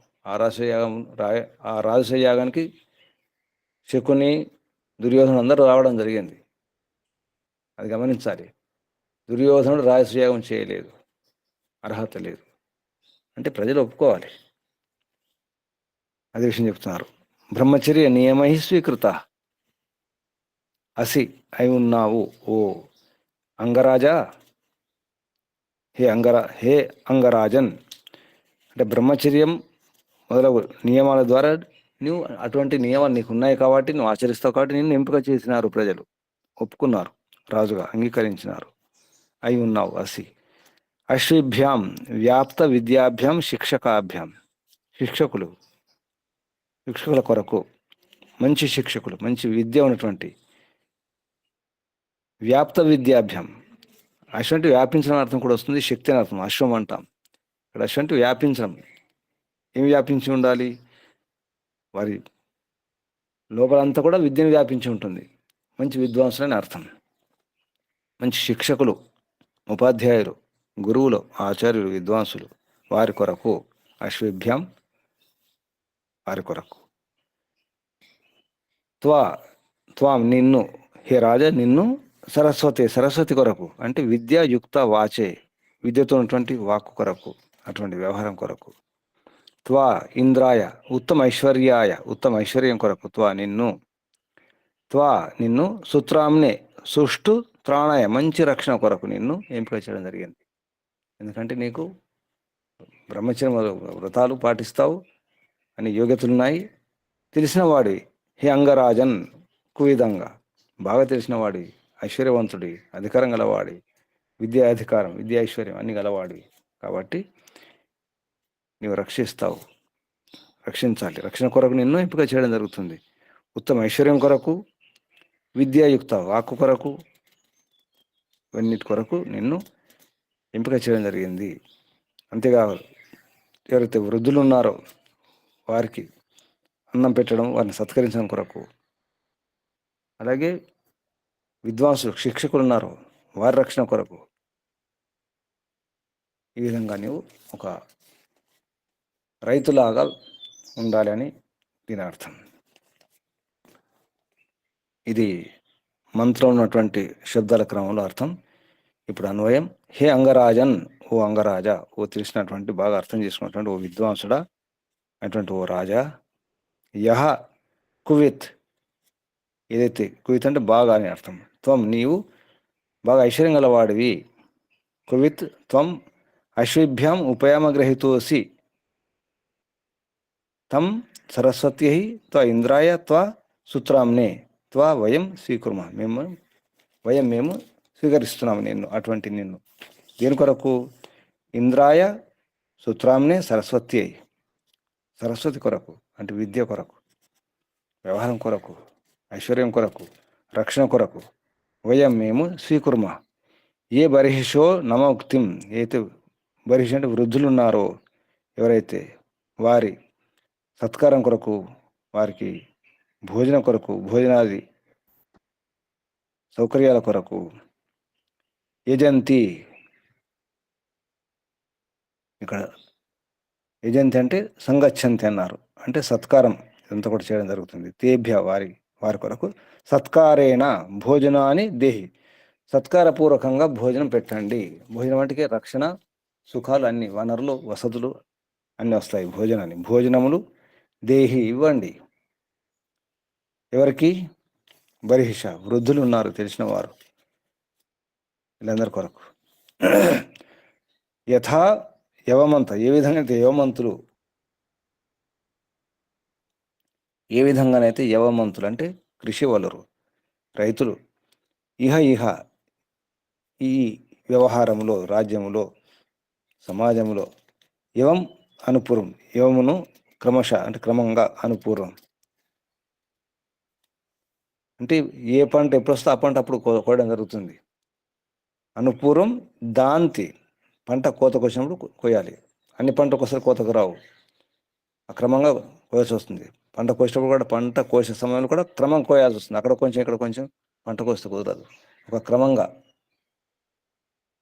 ఆ రాజసూయాగానికి శకుని, దుర్యోధను అందరూ రావడం జరిగింది. అది గమనించాలి. దుర్యోధనుడు రాజసూయాగం చేయలేదు, అర్హత లేదు. అంటే ప్రజలు ఒప్పుకోవాలి. అదే విషయం చెప్తున్నారు. బ్రహ్మచర్య నియమై స్వీకృత అసి అయి ఉన్నావు ఓ అంగరాజా, హే అంగరాజన్. అంటే బ్రహ్మచర్యం మొదలగు నియమాల ద్వారా నువ్వు, అటువంటి నియమాలు నీకు ఉన్నాయి కాబట్టి నువ్వు ఆచరిస్తావు, కాబట్టి నిన్ను ఎంపిక చేసినారు ప్రజలు, ఒప్పుకున్నారు, రాజుగా అంగీకరించినారు. అయి ఉన్నావు అసి. అశ్విభ్యాం వ్యాప్త విద్యాభ్యాం శిక్షకాభ్యాం, శిక్షకుల కొరకు మంచి శిక్షకులు, మంచి విద్య ఉన్నటువంటి. వ్యాప్త విద్యాభ్యాం, అశ్వం అంటే వ్యాపించడం అర్థం కూడా వస్తుంది, శక్తి అని అర్థం. అశ్వం అంటాం. ఇక్కడ అశ్వం అంటే వ్యాపించడం. ఏం వ్యాపించి ఉండాలి? వారి లోపలంతా కూడా విద్యను వ్యాపించి ఉంటుంది. మంచి విద్వాంసులని అర్థం. మంచి శిక్షకులు, ఉపాధ్యాయులు, గురువులు, ఆచార్యులు, విద్వాంసులు వారి కొరకు, అశ్విభ్యాం వారి కొరకు, త్వాం నిన్ను, హే రాజా నిన్ను, సరస్వతి కొరకు అంటే విద్యాయుక్త వాచే, విద్యతో ఉన్నటువంటి వాక్కు కొరకు, అటువంటి వ్యవహారం కొరకు, ఇంద్రాయ ఉత్తమ ఐశ్వర్యం కొరకు, నిన్ను సుత్రాంనే సుష్టు త్రాణాయ మంచి రక్షణ కొరకు నిన్ను ఎంపిక చేయడం జరిగింది. ఎందుకంటే నీకు బ్రహ్మచర్య వ్రతాలు పాటిస్తావు అని యోగ్యతలున్నాయి, తెలిసిన వాడివి. హే అంగరాజన్ కువిధంగా బాగా తెలిసిన వాడివి, ఐశ్వర్యవంతుడి, అధికారం గలవాడి, విద్యా ఐశ్వర్యం అన్ని గలవాడివి. కాబట్టి నీవు రక్షించాలి. రక్షణ కొరకు నిన్ను ఎంపిక చేయడం జరుగుతుంది. ఉత్తమ ఐశ్వర్యం కొరకు, విద్యాయుక్త వాక్కు కొరకు, ఇవన్నిటి కొరకు నిన్ను ఎంపిక చేయడం జరిగింది. అంతేకాదు ఎవరైతే వృద్ధులు ఉన్నారో వారికి అన్నం పెట్టడం, వారిని సత్కరించడం కొరకు, అలాగే విద్వాంసులు శిక్షకులు ఉన్నారు వారి రక్షణ కొరకు, ఈ విధంగా నీవు ఒక రైతులాగా ఉండాలి అని దీని అర్థం. ఇది మంత్రం ఉన్నటువంటి శబ్దాల క్రమంలో అర్థం. ఇప్పుడు అన్వయం. హే అంగరాజన్, ఓ అంగరాజా, ఓ తెలిసినటువంటి బాగా అర్థం చేసుకున్నటువంటి ఓ విద్వాంసుడా అటువంటి ఓ రాజా, యహ కువిత్, ఏదైతే కువిత్ అంటే బాగా అని అర్థం, నీవు బాగా ఐశ్వర్యం గలవాడివి, కువిత్ త్వం అశ్విభ్యాం ఉపయామగ్రహితోసి, తం సరస్వత్యై ఇంద్రాయ సుత్రాంనే వయం స్వీకుర్మ, మేము స్వీకరిస్తున్నాము నిన్ను, అటువంటి నిన్ను. దేని కొరకు? ఇంద్రాయ సుత్రాంనే సరస్వతి కొరకు అంటే విద్య కొరకు, వ్యవహారం కొరకు, ఐశ్వర్యం కొరకు, రక్షణ కొరకు. మేము స్వీకుర్మ, ఏ బర్హిషో నమ ఉక్తిం, అయితే బర్హిష్ అంటే వృద్ధులు ఉన్నారో ఎవరైతే వారి సత్కారం కొరకు, వారికి భోజనం కొరకు, భోజనాది సౌకర్యాల కొరకు, యజంతి, ఇక్కడ యజంతి అంటే సంగచ్చంతి అన్నారు, అంటే సత్కారం ఇదంతా కూడా చేయడం జరుగుతుంది. తేభ్య వారి కొరకు సత్కారేణ భోజనాన్ని దేహి, సత్కారపూర్వకంగా భోజనం పెట్టండి. భోజనం అంటే రక్షణ, సుఖాలు అన్ని, వనరులు, వసతులు అన్నీ వస్తాయి భోజనములు దేహి ఇవ్వండి. ఎవరికి? బర్హిష వృద్ధులు ఉన్నారు తెలిసిన వారు, వీళ్ళందరి కొరకు. యథా యవమంత, ఏ విధంగా యవమంతులు, ఏ విధంగానైతే యవమంతులు అంటే కృషి వలరు, రైతులు, ఇహ ఈ వ్యవహారములో, రాజ్యములో, సమాజంలో, యవం అనుపూర్వం, యవమును అంటే క్రమంగా, అనుపూర్వం అంటే ఏ పంట ఎప్పుడు వస్తే ఆ పంట అప్పుడు కోయడం జరుగుతుంది. అనుపూర్వం దాంతి, పంట కోతకు వచ్చినప్పుడు కోయాలి. అన్ని పంటకు ఒకసారి కోతకు రావు, అక్రమంగా కోయాల్సి వస్తుంది. పంట కోసేటప్పుడు కూడా, పంట కోసే సమయంలో కూడా క్రమం కోయాల్సి వస్తుంది. అక్కడ కొంచెం ఇక్కడ కొంచెం పంట కోస్తే కుదరదు, ఒక క్రమంగా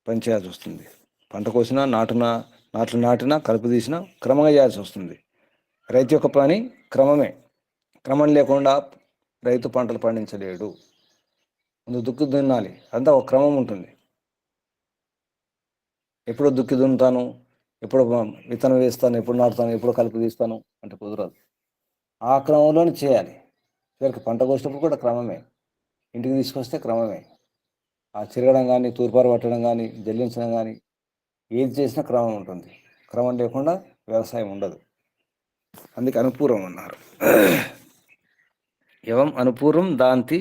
పనిచేయాల్సి వస్తుంది. పంట కోసినా, నాట్లు నాటినా, కలుపు తీసినా క్రమంగా చేయాల్సి వస్తుంది. రైతు యొక్క పని క్రమం లేకుండా రైతు పంటలు పండించలేడు. ముందు దుక్కి దున్నాలి, అంతా ఒక క్రమం ఉంటుంది. ఎప్పుడు దుక్కి దున్నుతాను, ఎప్పుడు విత్తనం వేస్తాను, ఎప్పుడు నాటుతాను, ఎప్పుడు కలుపు తీస్తాను అంటే కుదరదు. ఆ క్రమంలోనే చేయాలి. చివరికి పంట కోసేటప్పుడు కూడా క్రమమే, ఇంటికి తీసుకొస్తే క్రమమే. ఆ చిరగడం కానీ, తూర్పారు పట్టడం కానీ, జల్లించడం కానీ ఏది చేసినా క్రమం ఉంటుంది. క్రమం లేకుండా వ్యవసాయం ఉండదు. అందుకే అనుపూర్వం అన్నారు. యవం అనుపూర్వం దాంతి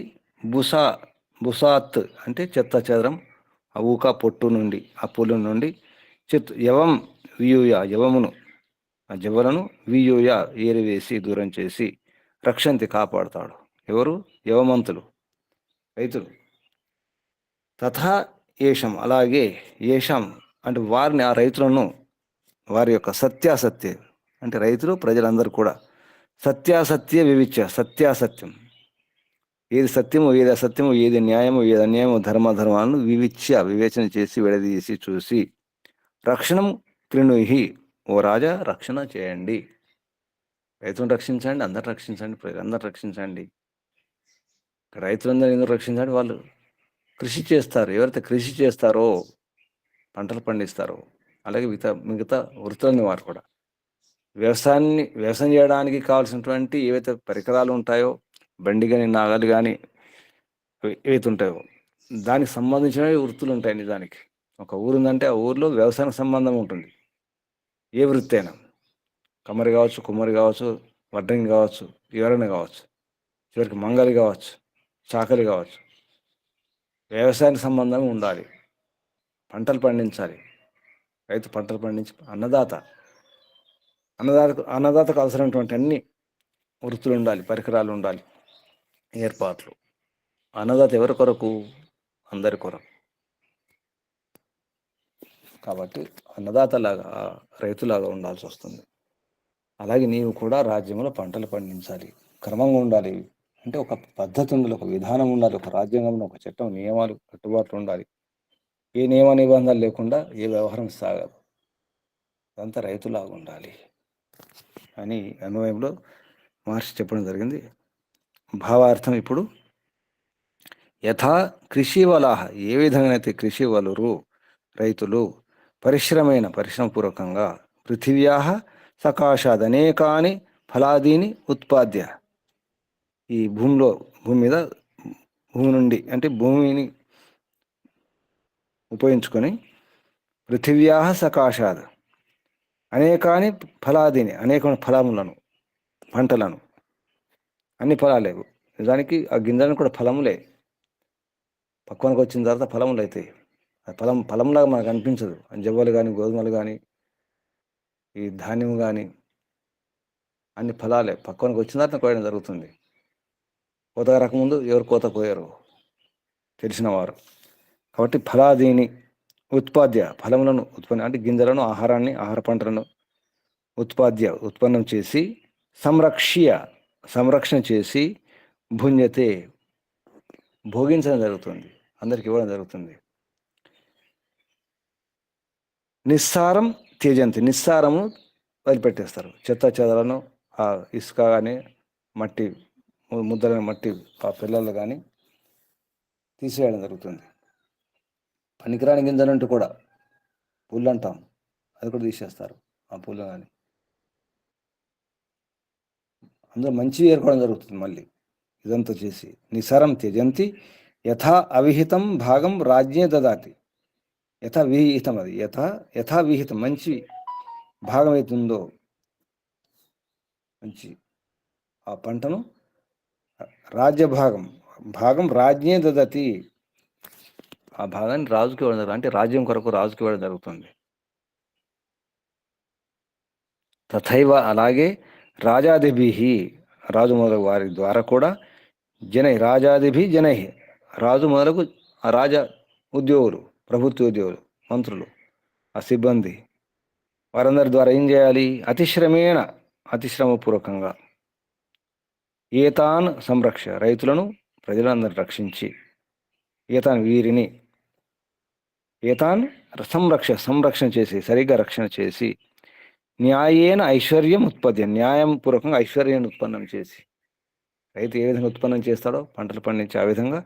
బుసాత్ అంటే చెత్త చెదరం, ఆ ఊక పొట్టు నుండి, ఆ పొలు నుండి యవం వియూయ, యవమును ఆ జవ్వలను వియూయ ఏరివేసి దూరం చేసి, రక్షంతి కాపాడుతాడు. ఎవరు? యవమంతులు, రైతులు. తథా ఏషం, అలాగే ఏషం అంటే వారిని, ఆ రైతులను, వారి యొక్క సత్యాసత్య అంటే రైతులు ప్రజలందరూ కూడా సత్యాసత్య వివిచ్య, సత్యాసత్యం, ఏది సత్యము ఏది అసత్యము, ఏది న్యాయము ఏది అన్యాయము, ధర్మాలను వివేచన చేసి విడదీసి చూసి, రక్షణం కృణుహి, ఓ రాజా రక్షణ చేయండి, రైతులను రక్షించండి, అందరు రక్షించండి, ప్రజలందరూ రక్షించండి. రైతులందరూ ఎందుకు రక్షించండి? వాళ్ళు కృషి చేస్తారు. ఎవరైతే కృషి చేస్తారో పంటలు పండిస్తారో, అలాగే మిగతా వృత్తులని వారు కూడా వ్యవసాయం చేయడానికి కావాల్సినటువంటి ఏవైతే పరికరాలు ఉంటాయో, బండి కానీ నాగలి కానీ ఏవైతే ఉంటాయో దానికి సంబంధించినవి వృత్తులు ఉంటాయి. నిజానికి ఒక ఊరు ఉందంటే ఆ ఊరిలో వ్యవసాయం సంబంధం ఉంటుంది. ఏ వృత్తి అయినా, కమ్మరి కావచ్చు, కుమ్మరి కావచ్చు, వడ్రంగి కావచ్చు, ఎవరైనా కావచ్చు, చివరికి మంగలి కావచ్చు, చాకలి కావచ్చు, వ్యవసాయానికి సంబంధం ఉండాలి. పంటలు పండించాలి. రైతు పంటలు పండించి అన్నదాతకు అవసరమైనటువంటి అన్ని వృత్తులు ఉండాలి, పరికరాలు ఉండాలి, ఏర్పాట్లు. అన్నదాత ఎవరి కొరకు? అందరి కొరకు. కాబట్టి అన్నదాతలాగా రైతులాగా ఉండాల్సి వస్తుంది. అలాగే నీవు కూడా రాజ్యంలో పంటలు పండించాలి, క్రమంగా ఉండాలి. అంటే ఒక పద్ధతి ఉండాలి, ఒక విధానం ఉండాలి, ఒక రాజ్యాంగంలో ఒక చట్టం, నియమాలు, కట్టుబాట్లు ఉండాలి. ఏ నియమ నిబంధనలు లేకుండా ఏ వ్యవహారం సాగదు. అదంతా రైతులాగా ఉండాలి అని అన్వయంలో మహర్షి చెప్పడం జరిగింది. భావార్థం ఇప్పుడు, యథా కృషివలాహ, ఏ విధంగానైతే కృషి వలురు రైతులు పరిశ్రమపూర్వకంగా పృథివ్యా సకాశాద్ అనేకాని ఫలాదీని ఉత్పాద్య, ఈ భూమి నుండి అంటే భూమిని ఉపయోగించుకొని పృథివ్యా సకాశాద్ అనేకాని ఫలాదీని, అనేకమైన ఫలములను, పంటలను, అన్ని ఫలాలే. నిజానికి ఆ గింజలను కూడా ఫలములే. పక్వానికి వచ్చిన తర్వాత ఫలములు అవుతాయి. ఫలంలాగా మనకు అనిపించదు. జవ్వలు కానీ, గోధుమలు కానీ, ఈ ధాన్యం కానీ అన్ని ఫలాలే. పక్వానికి వచ్చిన తర్వాత కోయడం జరుగుతుంది. కోత రాకముందు ఎవరు కోత కోయరు, తెలిసిన వారు. కాబట్టి ఫలాదీని ఉత్పాద్య, ఫలములను ఉత్పన్న అంటే గింజలను, ఆహార పంటలను ఉత్పన్నం చేసి, సంరక్షణ చేసి, భుంజతే భోగించడం జరుగుతుంది, అందరికి ఇవ్వడం జరుగుతుంది. నిస్సారం త్యజంతి, నిస్సారము వదిలిపెట్టేస్తారు. చెత్త చెదలను, ఆ ఇసుక కానీ, మట్టి ముద్దలని, మట్టి ఆ పిల్లలు కానీ తీసేయడం జరుగుతుంది. పనికిరాని గింజలంటూ కూడా పుల్లు అంటాం, అది కూడా తీసేస్తారు. ఆ పుల్లు కానీ అందులో మంచి ఏర్పడడం జరుగుతుంది. మళ్ళీ ఇదంతా చేసి నిస్సారం త్యజంతి, యథా అవిహితం భాగం రాజ్ఞే దదాతి, యథా విహితం, అది యథా విహితం మంచి భాగం అవుతుందో, మంచి ఆ పంటను భాగం రాజ్ఞే దదతి, ఆ భాగాన్ని రాజుకి ఇవ్వడం జరుగుతుంది. అంటే రాజ్యం కొరకు రాజుకి ఇవ్వడం జరుగుతుంది. తథైవ అలాగే రాజాదిభి, రాజు మొదలగు వారి ద్వారా కూడా, రాజాదిభి జనై, రాజు మొదలగు ఆ రాజా ఉద్యోగులు, ప్రభుత్వ ఉద్యోగులు, మంత్రులు, ఆ సిబ్బంది, వారందరి ద్వారా ఏం చేయాలి? అతిశ్రమపూర్వకంగా ఏతాన్ సంరక్ష, రైతులను, ప్రజలందరూ రక్షించి, వీరిని సంరక్షణ చేసి, సరిగ్గా రక్షణ చేసి, న్యాయేన ఐశ్వర్యం ఉత్పత్తి, న్యాయపూర్వకంగా ఐశ్వర్యాన్ని ఉత్పన్నం చేసి, రైతు ఏ విధంగా ఉత్పన్నం చేస్తాడో పంటలు పండించి, ఆ విధంగా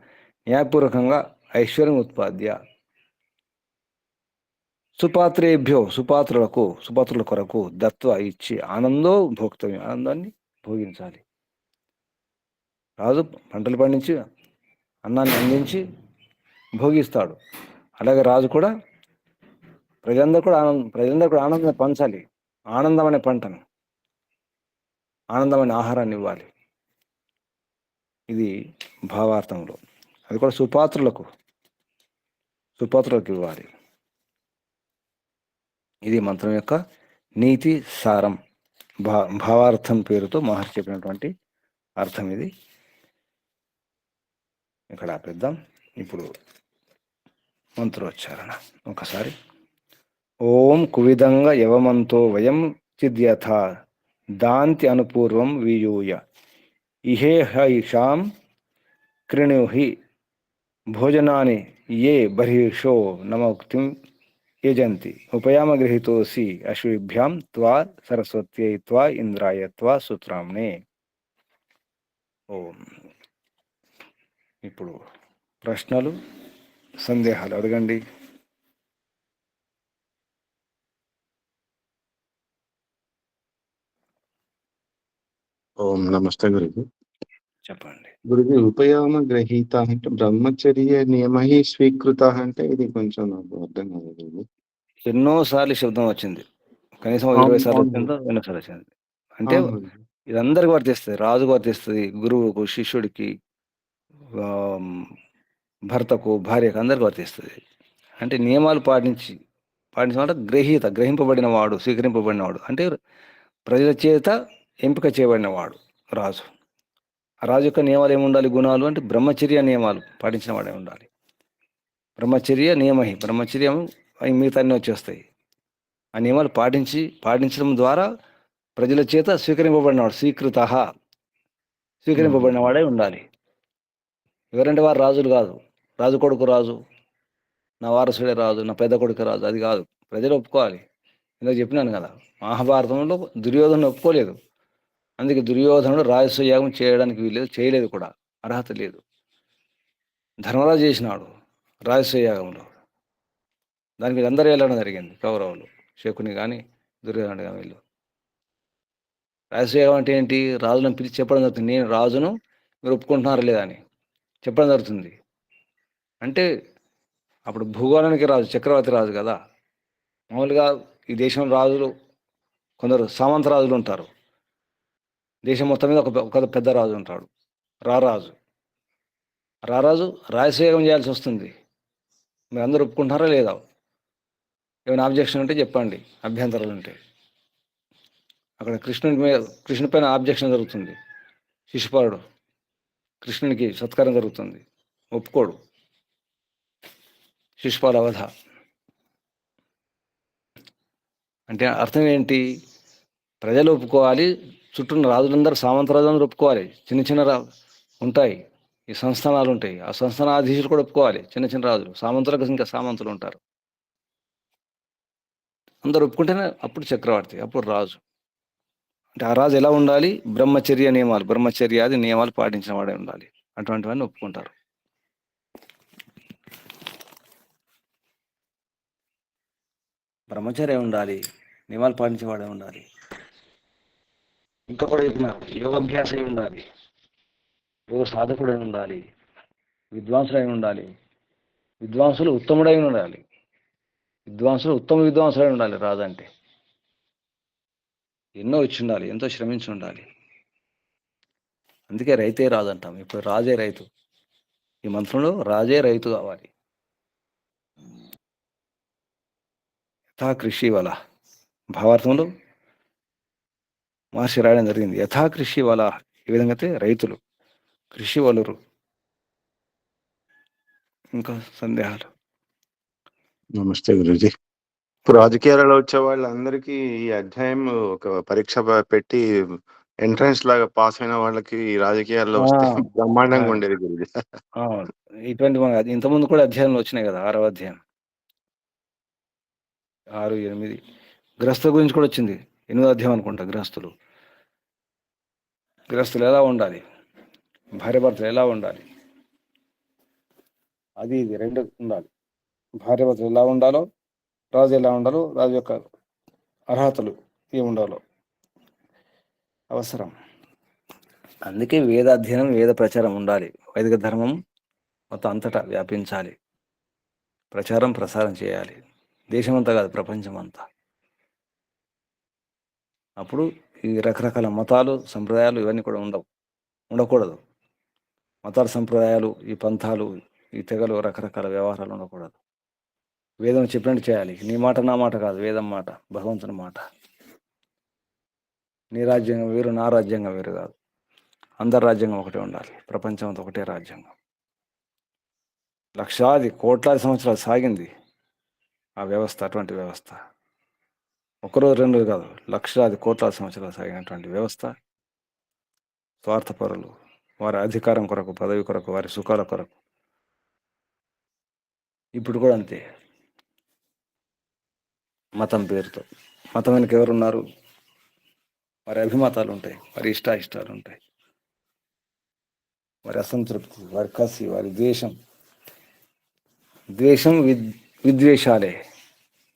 న్యాయపూర్వకంగా ఐశ్వర్యం ఉత్పాద్య, సుపాత్రుల కొరకు దత్వ ఇచ్చి, ఆనందో భోక్తవ్యం, ఆనందాన్ని భోగించాలి. రాజు పంటలు పండించి అన్నాన్ని అందించి భోగిస్తాడు. అలాగే రాజు కూడా ప్రజలందరూ కూడా ఆనందాన్ని పంచాలి. ఆనందం అనే పంటను, ఆనందమైన ఆహారాన్ని ఇవ్వాలి. ఇది భావార్థంలో. అది కూడా సుపాత్రులకు ఇవ్వాలి. ఇది మంత్రం యొక్క నీతి సారం. భావార్థం పేరుతో మహర్షి చెప్పినటువంటి అర్థం ఇది. ఇక్కడ ఆపేద్దాం. ఇప్పుడు మంత్రోచ్చారణ ఒకసారి. ఓం కువిదంగ యవమంతో వయం చిద్యథ దాంతి అనుపూర్వం వియూయ ఇహే హైషాం కృణుహి భోజనాని ఏ బర్హిషో నమోక్తిం యజంతి ఉపయామగృహీతోసి అశ్విభ్యాం త్వా సరస్వత్యై త్వా ఇంద్రాయ త్వా సూత్రామ్నే. ఓం. ఇప్పుడు ప్రశ్నలు సందేహాలు అడగండి. ఓం నమస్తే గురుజీ. చెప్పండి. గురుజీ, ఉపయామ గ్రహీత అంటే బ్రహ్మచర్య నియమై స్వీకృత అంటే ఇది కొంచెం నాకు అర్థం కాదు గురుజీ. ఎన్నోసార్లు శబ్దం వచ్చింది, కనీసం 20 సార్లు వచ్చిందో ఎన్నోసార్లు వచ్చింది. అంటే ఇది అందరికి వర్తిస్తుంది, రాజుకు వర్తిస్తుంది, గురువుకు, శిష్యుడికి, భర్తకు, భార్యకు, అందరికి వర్తిస్తుంది. అంటే నియమాలు పాటించడం గ్రహింపబడిన వాడు, స్వీకరింపబడినవాడు అంటే ప్రజల చేత ఎంపిక చేయబడినవాడు రాజు. ఆ రాజు యొక్క నియమాలు ఏముండాలి? గుణాలు అంటే బ్రహ్మచర్య నియమాలు పాటించిన వాడే ఉండాలి. బ్రహ్మచర్య నియమహి, బ్రహ్మచర్యం మిగతా అన్నీ వచ్చేస్తాయి. ఆ నియమాలు పాటించడం ద్వారా ప్రజల చేత స్వీకరింపబడినవాడు, స్వీకరింపబడిన వాడే ఉండాలి. ఎవరంటే వారు రాజులు కాదు. రాజు కొడుకు రాజు, నా వారసుడే రాజు, నా పెద్ద కొడుకు రాజు, అది కాదు. ప్రజలు ఒప్పుకోవాలి. ఇందులో చెప్పినాను కదా, మహాభారతంలో దుర్యోధను ఒప్పుకోలేదు. అందుకే దుర్యోధనుడు రాజసూయాగం చేయడానికి వీలేదు, చేయలేదు కూడా, అర్హత లేదు. ధర్మరాజు చేసినాడు రాజసూయాగంలో, దానికి వీళ్ళందరూ వెళ్ళడం జరిగింది. కౌరవులు, శకుని కానీ దుర్యోధనుడు కానీ వీళ్ళు. రాజసూయాగం అంటే ఏంటి? రాజులను పిలిచి చెప్పడం జరుగుతుంది, నేను రాజును, మీరు ఒప్పుకుంటున్నారా లేదా అని చెప్పడం జరుగుతుంది. అంటే అప్పుడు భూగోళానికి రాజు, చక్రవర్తి రాజు కదా. మామూలుగా ఈ దేశంలో రాజులు కొందరు సామంత రాజులు ఉంటారు. దేశం మొత్తం మీద ఒక పెద్ద రాజు ఉంటాడు, రారాజు. రాజసూయాగం చేయాల్సి వస్తుంది. మీరు అందరూ ఒప్పుకుంటున్నారా లేదా? ఏమైనా ఆబ్జెక్షన్ ఉంటే చెప్పండి, అభ్యంతరాలు ఉంటే. అక్కడ కృష్ణుడి పైన ఆబ్జెక్షన్ జరుగుతుంది. శిశుపాలుడు, కృష్ణునికి సత్కారం జరుగుతుంది, ఒప్పుకోడు. శిశుపాల వధ అంటే అర్థం ఏంటి? ప్రజలు ఒప్పుకోవాలి, చుట్టూ రాజులందరూ, సామంత రాజులందరూ ఒప్పుకోవాలి. చిన్న ఉంటాయి, ఈ సంస్థానాలు ఉంటాయి, ఆ సంస్థానాధీశులు కూడా ఒప్పుకోవాలి. చిన్న రాజులు, సామంతులకు ఇంకా సామంతులు ఉంటారు. అందరూ ఒప్పుకుంటేనే అప్పుడు చక్రవర్తి, అప్పుడు రాజు. అంటే ఆ రాజు ఎలా ఉండాలి? బ్రహ్మచర్య నియమాలు, బ్రహ్మచర్యాది నియమాలు పాటించిన వాడే ఉండాలి. అటువంటివన్నీ ఒప్పుకుంటారు. బ్రహ్మచర్య ఉండాలి, నియమాలు పాటించేవాడే ఉండాలి. ఇంకా కూడా చెప్పినారు, యోగాభ్యాసం ఉండాలి, యోగ సాధకుడై ఉండాలి, విద్వాంసుడై ఉండాలి, విద్వాంసులు ఉత్తముడై ఉండాలి, ఉత్తమ విద్వాంసుడై ఉండాలి. రాజు అంటే ఎన్నో ఇచ్చి ఉండాలి, ఎంతో శ్రమించి ఉండాలి. అందుకే రైతే రాజు అంటాం. ఇప్పుడు రాజే రైతు. ఈ మంత్రంలో రాజే రైతు కావాలి. యథా కృషి వల, భావార్థంలో మహర్షి రాయడం జరిగింది. యథా కృషి వల, ఈ విధంగా అయితే రైతులు, కృషి వలురు. ఇంకా సందేహాలు? నమస్తే గురుజీ. ఇప్పుడు రాజకీయాలలో వచ్చే వాళ్ళందరికీ ఈ అధ్యాయం ఒక పరీక్ష పెట్టి ఎంట్రన్స్ లాగా పాస్ అయిన వాళ్ళకి ఈ రాజకీయాల్లో వస్తే బ్రహ్మాండంగా ఉండేది గురుజీ. ఇటువంటి ఇంతకుముందు కూడా అధ్యాయంలో వచ్చినాయి కదా, 6వ అధ్యాయం, 6, 8 గ్రస్తుల గురించి కూడా వచ్చింది. 8వ అధ్యాయం అనుకుంటా. గ్రస్తులు ఎలా ఉండాలి, భార్యాభర్తలు ఎలా ఉండాలి, అది ఇది రెండు ఉండాలి. భార్యాభర్తలు ఎలా ఉండాలో, రాజు ఎలా ఉండాలో, రాజు యొక్క అర్హతలు ఏమి ఉండాలో అవసరం. అందుకే వేదాధ్యయనం, వేద ప్రచారం ఉండాలి. వైదిక ధర్మం మొత్తం అంతటా వ్యాపించాలి, ప్రసారం చేయాలి. దేశమంతా కాదు, ప్రపంచమంతా. అప్పుడు ఈ రకరకాల మతాలు, సంప్రదాయాలు ఇవన్నీ కూడా ఉండకూడదు. మతాలు, సంప్రదాయాలు, ఈ పంథాలు, ఈ తెగలు, రకరకాల వ్యవహారాలు ఉండకూడదు. వేదం చెప్పినట్టు చేయాలి. నీ మాట నా మాట కాదు, వేదం మాట, భగవంతుని మాట. నీ రాజ్యాంగం వేరు, నా రాజ్యాంగం వేరు కాదు. అందరి రాజ్యాంగం ఒకటే ఉండాలి. ప్రపంచం అంతా ఒకటే రాజ్యాంగం. లక్షాది కోట్లాది సంవత్సరాలు సాగింది ఆ వ్యవస్థ, అటువంటి వ్యవస్థ. ఒకరోజు రెండు రోజులు కాదు, లక్షలాది కోట్లాది సంవత్సరాలు సాగినటువంటి వ్యవస్థ. స్వార్థపరులు వారి అధికారం కొరకు, పదవి కొరకు, వారి సుఖాల కొరకు. ఇప్పుడు కూడా అంతే. మతం పేరుతో, మతం వెనుక ఎవరున్నారు? వారి అభిమతాలు ఉంటాయి, వారి ఇష్టాయిష్టాలు ఉంటాయి, వారి అసంతృప్తి, వారి కసి, వారి ద్వేషం. ద్వేషం విద్వేషాలే.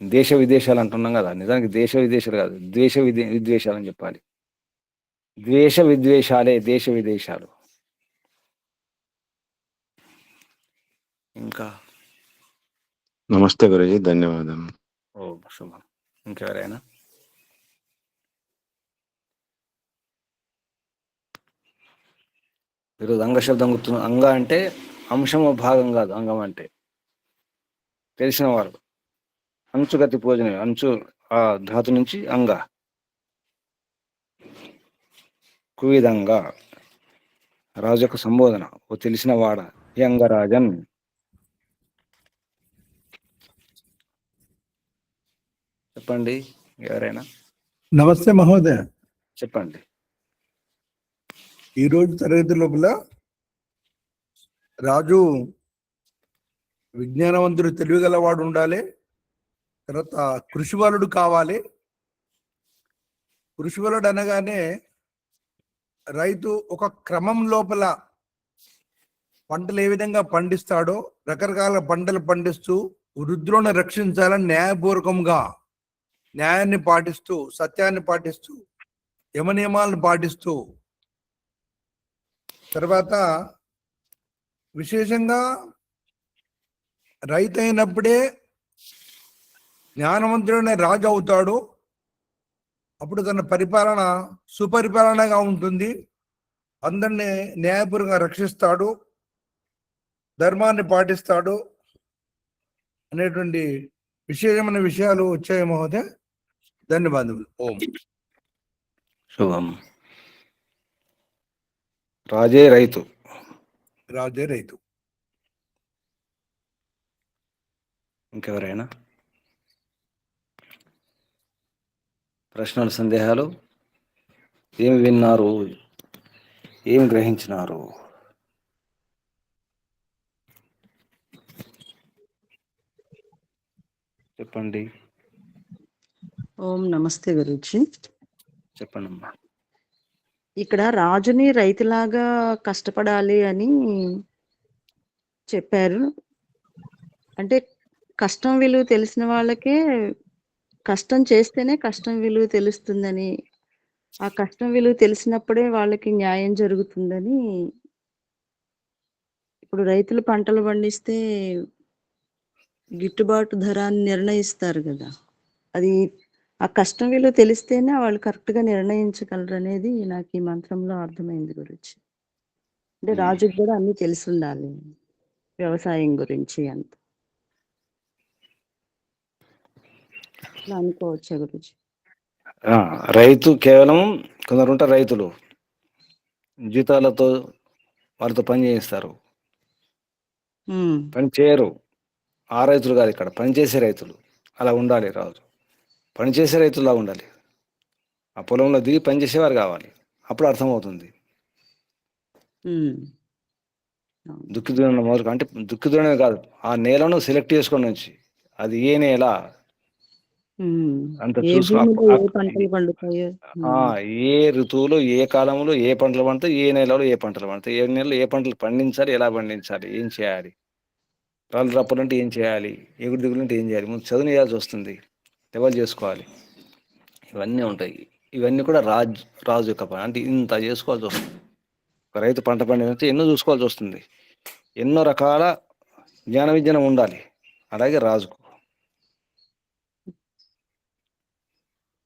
దేశ విదేశాలు అంటున్నాం కదా, నిజానికి దేశ విదేశాలు కాదు, విద్వేషాలు అని చెప్పాలి. ద్వేష విద్వేషాలే దేశ విదేశాలు. ఇంకా నమస్తే గురుజీ, ధన్యవాదాలు. ఓ శుభం. ఇంకెవరైనా? ఈరోజు అంగశబ్దం గుర్తు. అంగ అంటే అంశము, భాగం కాదు. అంగం అంటే తెలిసిన వారు. అంచుగతి పూజన, అంచు ఆ ధాతు నుంచి అంగ. కువిధంగా రాజు యొక్క సంబోధన, ఓ తెలిసిన వాడ, ఈ అంగరాజన్. చెప్పండి ఎవరైనా. నమస్తే మహోదయ. చెప్పండి. ఈరోజు తరగతి లోపల రాజు విజ్ఞానవంతుడు, తెలివిగలవాడు ఉండాలి. తర్వాత కృషివలుడు కావాలి. కృషివలుడు అనగానే రైతు ఒక క్రమం లోపల పంటలు ఏ విధంగా పండిస్తాడో, రకరకాల పంటలు పండిస్తూ వృద్ధులను రక్షించాలని న్యాయపూర్వకంగా న్యాయాన్ని పాటిస్తూ, సత్యాన్ని పాటిస్తూ, యమనియమాలను పాటిస్తూ, తర్వాత విశేషంగా రైతు అయినప్పుడే జ్ఞానవంతుడైన రాజు అవుతాడు. అప్పుడు తన పరిపాలన సుపరిపాలనగా ఉంటుంది. అందరినీ న్యాయపూర్వకంగా రక్షిస్తాడు, ధర్మాన్ని పాటిస్తాడు అనేటువంటి విశేషమైన విషయాలు వచ్చాయి మహోదయ. ధన్యవాదములు. ఓం. శుభం. రాజే రైతు. రాజే రైతు. ఇంకెవరైనా ప్రశ్నలు, సందేహాలు? ఏమి విన్నారు, ఏమి గ్రహించినారు? చెప్పండి. ఓం నమస్తే గురుజీ. చెప్పండి అమ్మా. ఇక్కడ రాజుని రైతులాగా కష్టపడాలి అని చెప్పారు. అంటే కష్టం విలువ తెలిసిన వాళ్ళకే, కష్టం చేస్తేనే కష్టం విలువ తెలుస్తుందని, ఆ కష్టం విలువ తెలిసినప్పుడే వాళ్ళకి న్యాయం జరుగుతుందని. ఇప్పుడు రైతులు పంటలు పండిస్తే గిట్టుబాటు ధర నిర్ణయిస్తారు కదా, అది ఆ కష్టం విలువ తెలిస్తేనే వాళ్ళు కరెక్ట్గా నిర్ణయించగలరు అనేది నాకు ఈ మంత్రంలో అర్థమైంది గురించి. అంటే రాజుకు కూడా అన్ని తెలిసి ఉండాలి వ్యవసాయం గురించి అంత. అట్లా అనుకోవచ్చా గురించి? రైతు కేవలం కొందరు ఉంటారు, రైతులు జీతాలతో వారితో పని చేయిస్తారు, పని చేయరు. ఆ రైతులు కాదు, ఇక్కడ పనిచేసే రైతులు. అలా ఉండాలి రాజు. పనిచేసే రైతులా ఉండాలి. ఆ పొలంలో దిగి పనిచేసేవారు కావాలి. అప్పుడు అర్థమవుతుంది. దుక్కిదున్న మొదలు అంటే దుక్కిదునే కాదు, ఆ నేలను సెలెక్ట్ చేసుకొని నుంచి అది ఏ నేల అంత ఏ చూసుకో. భూమిలో ఏ పంటలు పండుతాయో, ఏ ఋతువులో ఏ కాలంలో ఏ పంటలు పండుతాయి, ఏ నెలలో ఏ పంటలు పండుతాయి, ఏ నెలలో ఏ పంటలు పండించాలి, ఎలా పండించాలి, ఏం చేయాలి, రాళ్ళు రప్పాలంటే ఏం చేయాలి, ఎగుడు దిగులంటే ఏం చేయాలి, ముందు చదువు చేయాల్సి వస్తుంది, లెవెల్ చేసుకోవాలి. ఇవన్నీ ఉంటాయి. ఇవన్నీ కూడా రాజు యొక్క పని. అంటే ఇంత చేసుకోవాల్సి వస్తుంది. ఒక రైతు పంట పండించే ఎన్నో చూసుకోవాల్సి వస్తుంది. ఎన్నో రకాల జ్ఞాన విజ్ఞానం ఉండాలి. అలాగే రాజుకు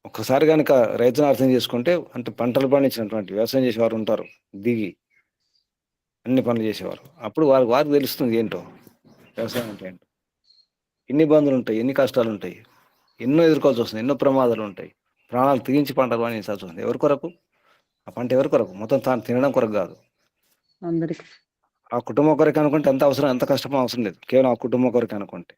ఒక్కసారి కనుక రైతును అర్థం చేసుకుంటే, అంటే పంటలు పండించినటువంటి వ్యవసాయం చేసేవారు ఉంటారు, దిగి అన్ని పనులు చేసేవారు. అప్పుడు వారికి తెలుస్తుంది ఏంటో వ్యవసాయం అంటే ఏంటో. ఎన్ని ఇబ్బందులు ఉంటాయి, ఎన్ని కష్టాలు ఉంటాయి, ఎన్నో ఎదుర్కోవాల్సి వస్తుంది, ఎన్నో ప్రమాదాలు ఉంటాయి. ప్రాణాలు తెగించి పంటలు పండించాల్సి వస్తుంది. ఎవరి కొరకు? ఆ పంట ఎవరి కొరకు? మొత్తం తాను తినడం కొరకు కాదు, అందరికి. ఆ కుటుంబం కొరకు అనుకుంటే ఎంత అవసరం, ఎంత కష్టమో అవసరం లేదు. కేవలం ఆ కుటుంబం కొరకు అనుకుంటే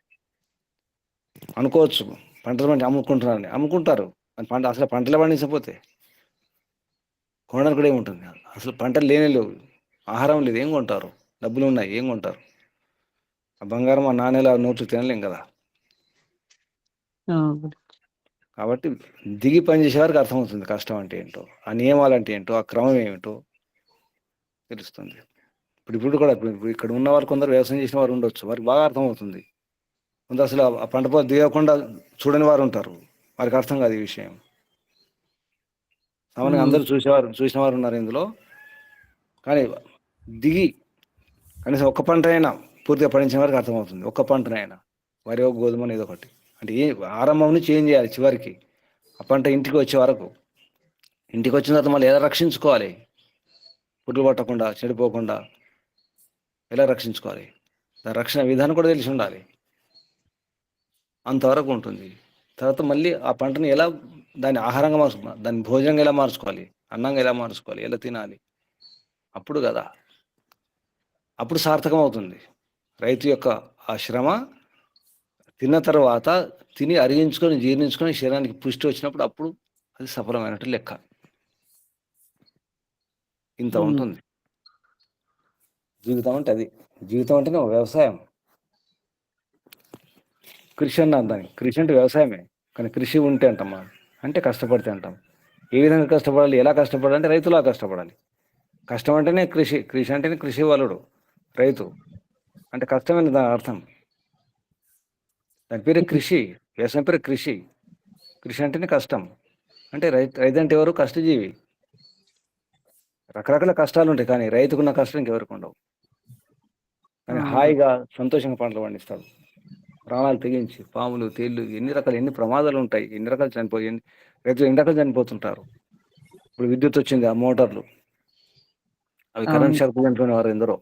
అనుకోవచ్చు, పంటలు పండి అమ్ముకుంటున్నారని అమ్ముకుంటారు. పంట అసలు పంటలు పండించకపోతే కొనడానికి కూడా ఏముంటుంది? అసలు పంటలు లేనే లేవు, ఆహారం లేదు, ఏం కొంటారు? డబ్బులు ఉన్నాయి, ఏం కొంటారు? ఆ బంగారం ఆ నాణ్యాల నోట్లు తినలేం కదా. కాబట్టి దిగి పనిచేసే వారికి అర్థమవుతుంది కష్టం అంటే ఏంటో, ఆ నియమాలు అంటే ఏంటో, ఆ క్రమం ఏమిటో తెలుస్తుంది. ఇప్పుడు కూడా ఇక్కడ ఉన్న వారు కొందరు వ్యవసాయం చేసిన వారు ఉండొచ్చు, వారికి బాగా అర్థమవుతుంది. కొందరు అసలు ఆ పంట పొలం దిగకుండా చూడని వారు ఉంటారు, వారికి అర్థం కాదు ఈ విషయం. సామాన్యంగా అందరూ చూసిన వారు ఉన్నారు ఇందులో. కానీ దిగి కనీసం ఒక్క పంట అయినా పూర్తిగా పండించిన వారికి అర్థమవుతుంది. ఒక్క పంటనైనా వరి, గోధుమ ఏదో ఒకటి అంటే ఆరంభం నుంచి ఏం చేయాలి చివరికి ఆ పంట ఇంటికి వచ్చే వరకు. ఇంటికి వచ్చిన తర్వాత మళ్ళీ ఎలా రక్షించుకోవాలి, పుట్లు పట్టకుండా, చెడిపోకుండా ఎలా రక్షించుకోవాలి, దాని రక్షణ విధానం కూడా తెలిసి ఉండాలి. అంతవరకు ఉంటుంది. తర్వాత మళ్ళీ ఆ పంటని ఎలా దాన్ని ఆహారంగా మార్చుకోవాలి, దాన్ని భోజనంగా ఎలా మార్చుకోవాలి, అన్నంగా ఎలా మార్చుకోవాలి, ఎలా తినాలి, అప్పుడు కదా, అప్పుడు సార్థకం అవుతుంది. రైతు యొక్క ఆ శ్రమ తిన్న తర్వాత తిని అరిగించుకొని జీర్ణించుకొని శరీరానికి పుష్టి వచ్చినప్పుడు అప్పుడు అది సఫలమైనట్టు లెక్క. ఇంత ఉంటుంది జీవితం అంటే. అది జీవితం అంటేనే వ్యవసాయం. కృషి అన్నాం దానికి. కృషి అంటే వ్యవసాయమే, కానీ కృషి ఉంటే అంటామా అంటే కష్టపడితే అంటాం. ఏ విధంగా కష్టపడాలి, ఎలా కష్టపడాలి అంటే రైతులా కష్టపడాలి. కష్టం అంటేనే కృషి, కృషి అంటేనే కృషి వలుడు రైతు అంటే కష్టమైన దాని అర్థం. దాని పేరే కృషి, వ్యవసాయం పేరు కృషి. కృషి అంటేనే కష్టం. అంటే రైతు అంటే ఎవరు? కష్టజీవి. రకరకాల కష్టాలు ఉంటాయి, కానీ రైతుకున్న కష్టం ఇంకెవరికి ఉండవు. కానీ హాయిగా సంతోషంగా పంటలు పండిస్తాడు, ప్రాణాలు తెగించి. పాములు, తేళ్లు, ఎన్ని ప్రమాదాలు ఉంటాయి, ఎన్ని రకాలు రైతులు ఎన్ని రకాలు చనిపోతుంటారు. ఇప్పుడు విద్యుత్ వచ్చింది, ఆ మోటార్లు అవి కరెంట్ షాక్ చనిపోయిన వారు ఎందరో.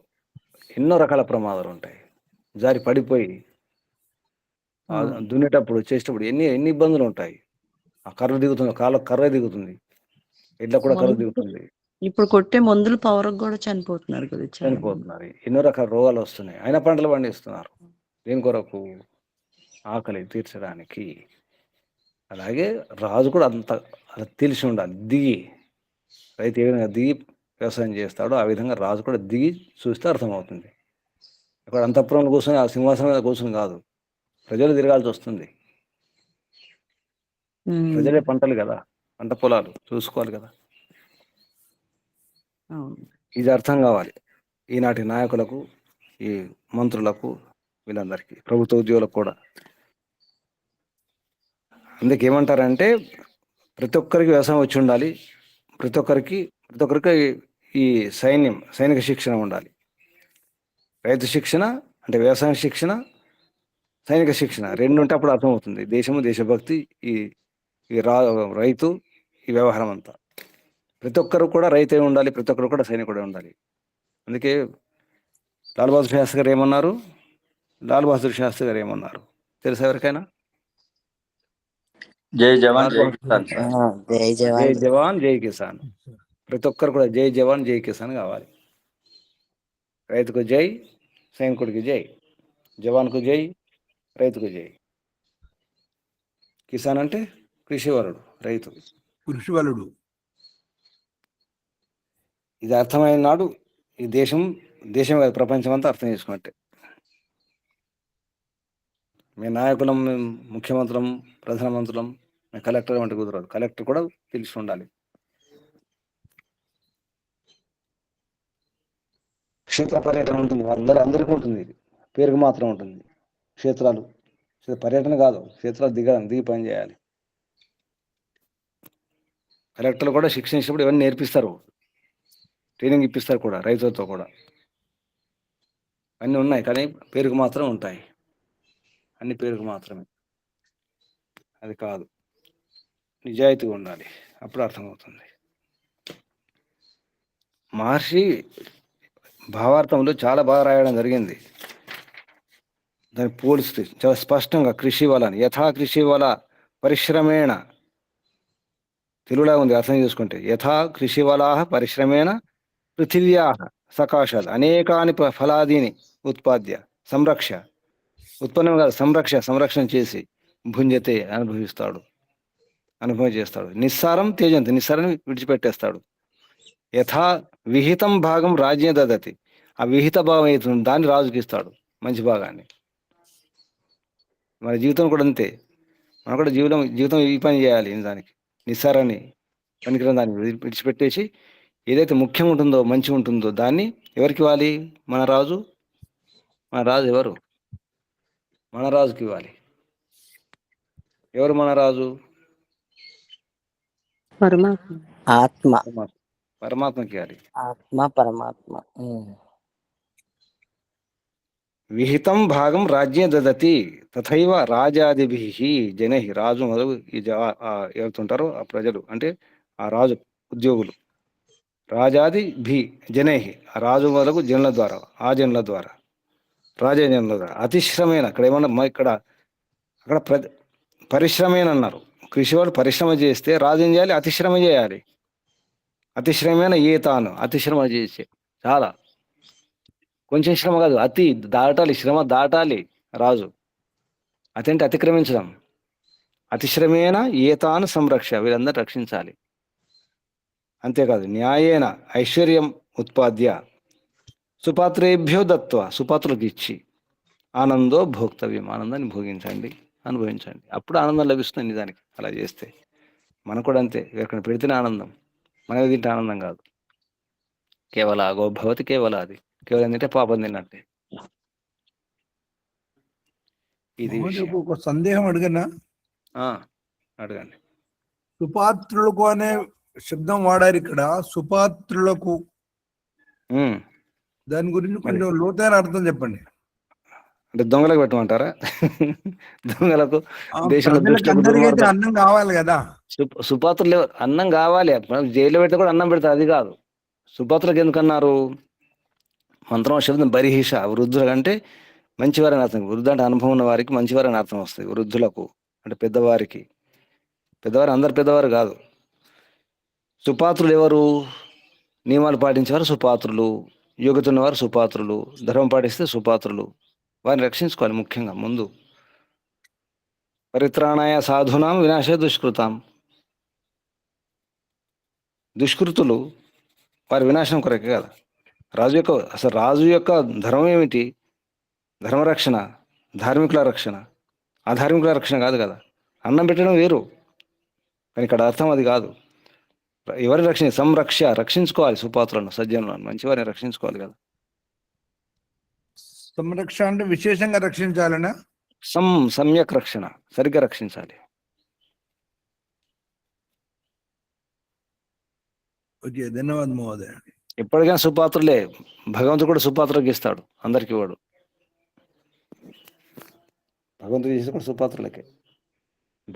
ఎన్నో రకాల ప్రమాదాలు ఉంటాయి. జారి పడిపోయి దున్నేటప్పుడు చేసేటప్పుడు ఎన్ని ఇబ్బందులు ఉంటాయి. ఆ కర్ర దిగుతుంది, కాళ్ళకు కర్ర దిగుతుంది, ఎడ్ల కూడా కర్ర దిగుతుంది. ఇప్పుడు కొట్టే మందులు పవర్ కూడా చనిపోతున్నారు కదా, చనిపోతున్నారు. ఎన్నో రకాల రోగాలు వస్తున్నాయి, అయినా పంటలు పండిస్తున్నారు. దేని కొరకు? ఆకలి తీర్చడానికి. అలాగే రాజు కూడా అంత అలా తెలిసి ఉండాలి. దిగి రైతు ఏ విధంగా దిగి వ్యవసాయం చేస్తాడో ఆ విధంగా రాజు కూడా దిగి చూస్తే అర్థమవుతుంది. ఇక్కడ అంతఃపురంలో కూర్చొని ఆ సింహాసనం మీద కూర్చొని కాదు, ప్రజలు తిరగాల్సి వస్తుంది. ప్రజలే పంటలు కదా, పంట పొలాలు చూసుకోవాలి కదా. ఇది అర్థం కావాలి ఈనాటి నాయకులకు, ఈ మంత్రులకు, వీళ్ళందరికీ, ప్రభుత్వ ఉద్యోగులకు కూడా. అందుకే ఏమంటారంటే ప్రతి ఒక్కరికి వ్యవసాయం వచ్చి ఉండాలి, ప్రతి ఒక్కరికి ఈ సైనిక శిక్షణ ఉండాలి. రైతు శిక్షణ అంటే వ్యవసాయ శిక్షణ, సైనిక శిక్షణ రెండు ఉంటే అప్పుడు అర్థమవుతుంది దేశము, దేశభక్తి, ఈ రైతు, ఈ వ్యవహారం అంతా. ప్రతి ఒక్కరు కూడా రైతే ఉండాలి, ప్రతి ఒక్కరు కూడా సైనికుడే ఉండాలి. అందుకే లాల్ బహదూర్ శాస్త్రి గారు ఏమన్నారు? తెలుసా ఎవరికైనా? జై జవాన్ జై కిసాన్. జై జవాన్ జై కిసాన్. ప్రతి ఒక్కరు కూడా జై జవాన్ జై కిసాన్ కావాలి. రైతుకు జై, సైనికుడికి జై, జవాన్కు జై, రైతుకు జై. కిసాన్ అంటే కృషివలుడు, రైతు, కృషివలుడు. ఇది అర్థమైన నాడు ఈ దేశం కాదు, ప్రపంచం అంతా అర్థం చేసుకున్నట్టే. మేము నాయకులం, ముఖ్యమంత్రులం, ప్రధానమంత్రులం, మేము కలెక్టర్ అంటే కుదరదు. కలెక్టర్ కూడా తెలిసి ఉండాలి. క్షేత్ర పర్యటన ఉంటుంది, అందరికీ ఉంటుంది, పేరుకు మాత్రం ఉంటుంది. క్షేత్రాలు పర్యటన కాదు, క్షేత్రాలు దిగి పని చేయాలి. కలెక్టర్లు కూడా శిక్షణ ఇచ్చినప్పుడు ఇవన్నీ నేర్పిస్తారు, ట్రైనింగ్ ఇప్పిస్తారు కూడా, రైతులతో కూడా. అన్నీ ఉన్నాయి, కానీ పేరుకు మాత్రం ఉంటాయి. అన్ని పేరుకు మాత్రమే, అది కాదు. నిజాయితీగా ఉండాలి, అప్పుడు అర్థమవుతుంది. మహర్షి భావార్థంలో చాలా బాగా రాయడం జరిగింది. దాన్ని పోలిస్తే చాలా స్పష్టంగా కృషి వలని, యథా కృషి వల పరిశ్రమేణ, తెలుగులో ఉంది అర్థం చేసుకుంటే. యథా కృషి వలా పరిశ్రమేణ పృథివ్యా సకాశాత్ అనేకాని ఫలాదీని ఉత్పాద్య సంరక్షణ చేసి భుంజతే అనుభవిస్తాడు, అనుభవం చేస్తాడు. నిస్సారం త్యజంతి, నిస్సారాన్ని విడిచిపెట్టేస్తాడు. యథా విహితం భాగం రాజ్యం దదతి, ఆ విహిత భాగం అవుతుంది దాన్ని రాజుకి ఇస్తాడు, మంచి భాగాన్ని. మన జీవితం కూడా అంతే, మనం కూడా జీవితం ఈ పని చేయాలి. దానికి నిస్సారాన్ని, పనికిరాని దాన్ని విడిచిపెట్టేసి ఏదైతే ముఖ్యం ఉంటుందో, మంచి ఉంటుందో దాన్ని ఎవరికి ఇవ్వాలి? మన రాజు ఎవరు? మన రాజుకి ఇవ్వాలి. ఎవరు మన రాజు? పరమాత్మ. ఆత్మ. పరమాత్మకి ఇవ్వాలి. ఆత్మ పరమాత్మ. విహితం భాగం రాజ్యం దదతి తథైవ రాజాదిభిః జనైః, రాజు మొదలు ఎవరుతుంటారో ఆ ప్రజలు, అంటే ఆ రాజు ఉద్యోగులు, రాజాది భి జనైః, ఆ రాజు మొదలు జనుల ద్వారా, ఆ జనుల ద్వారా, రాజజనుల ద్వారా. అతిశ్రమేణ, అక్కడ ఏమన్నా అక్కడ పరిశ్రమేణ అన్నారు. కృషి వాళ్ళు పరిశ్రమ చేస్తే రాజు ఏం చేయాలి? అతిశ్రమ చేయాలి. అతిశ్రమేణ ఏతాను, అతిశ్రమ చేసే, చాలా కొంచెం శ్రమ కాదు, అతి దాటాలి, శ్రమ దాటాలి రాజు. అతి అంటే అతిక్రమించడం. అతిశ్రమేణ ఏతాను సంరక్ష, వీళ్ళందరూ రక్షించాలి. అంతేకాదు న్యాయేన ఐశ్వర్యం ఉత్పాద్య సుపాత్రేభ్యో దత్వ, సుపాత్రులకు ఇచ్చి ఆనందో భోక్తవ్యం, ఆనందాన్ని భోగించండి, అనుభవించండి, అప్పుడు ఆనందం లభిస్తుంది నిజానికి. అలా చేస్తే మనకు కూడా అంతే, ఎక్కడ పెడితేనే ఆనందం, మనకి తింటే ఆనందం కాదు. కేవల గోభవతి కేవల, అది కేవలం తింటే పాపం తిన్నట్టే. ఇది విషయం. ఒక సందేహం అడిగనా? అడగండి. సుపాత్రులకు అనే శబ్దం వాడారు ఇక్కడ, సుపాత్రులకు, దాని గురించి కొంచెం లోతైన అర్థం చెప్పండి. అంటే దొంగలకు పెట్టమంటారా? దొంగలకు, అందరికీ అన్నం కావాలి కదా. సుపాత్రులు అన్నం కావాలి, జైల్లో పెడితే కూడా అన్నం పెడతారు, అది కాదు. సుపాత్రులకు ఎందుకన్నారు? మంత్రం శబ్దం బరిహిష, వృద్ధులకు అంటే మంచివారని అర్థం. వృద్ధు అంటే అనుభవం ఉన్న వారికి మంచివారని అర్థం వస్తుంది. వృద్ధులకు అంటే పెద్దవారికి, పెద్దవారు అందరు పెద్దవారు కాదు. సుపాత్రులు ఎవరు? నియమాలు పాటించేవారు సుపాత్రులు, యోగ్యత ఉన్నవారు సుపాత్రులు, ధర్మం పాటిస్తే సుపాత్రులు. వారిని రక్షించుకోవాలి ముఖ్యంగా ముందు. పరిత్రాణాయ సాధునాం వినాశయ దుష్కృతాం, దుష్కృతులు వారి వినాశనం కొరకే కదా. రాజు యొక్క ధర్మం ఏమిటి? ధర్మరక్షణ, ధార్మికుల రక్షణ. అధార్మికుల రక్షణ కాదు కదా. అన్నం పెట్టడం వేరు, కానీ ఇక్కడ అర్థం అది కాదు. ఎవరి రక్షణ? రక్షించుకోవాలి సుపాత్రులను, సజ్జనులను, మంచివారిని రక్షించుకోవాలి కదా. సంరక్ష అంటే విశేషంగా రక్షించాలనా? సమ్యక్ రక్షణ, సరిగ్గా రక్షించాలి. ఓకే, ధన్యవాదం మహోదయ. ఎప్పటికైనా సుపాత్రులే, భగవంతుడు కూడా సుపాత్రకు ఇస్తాడు, అందరికి వాడు. భగవంతుడు చేసి కూడా సుపాత్రులకే.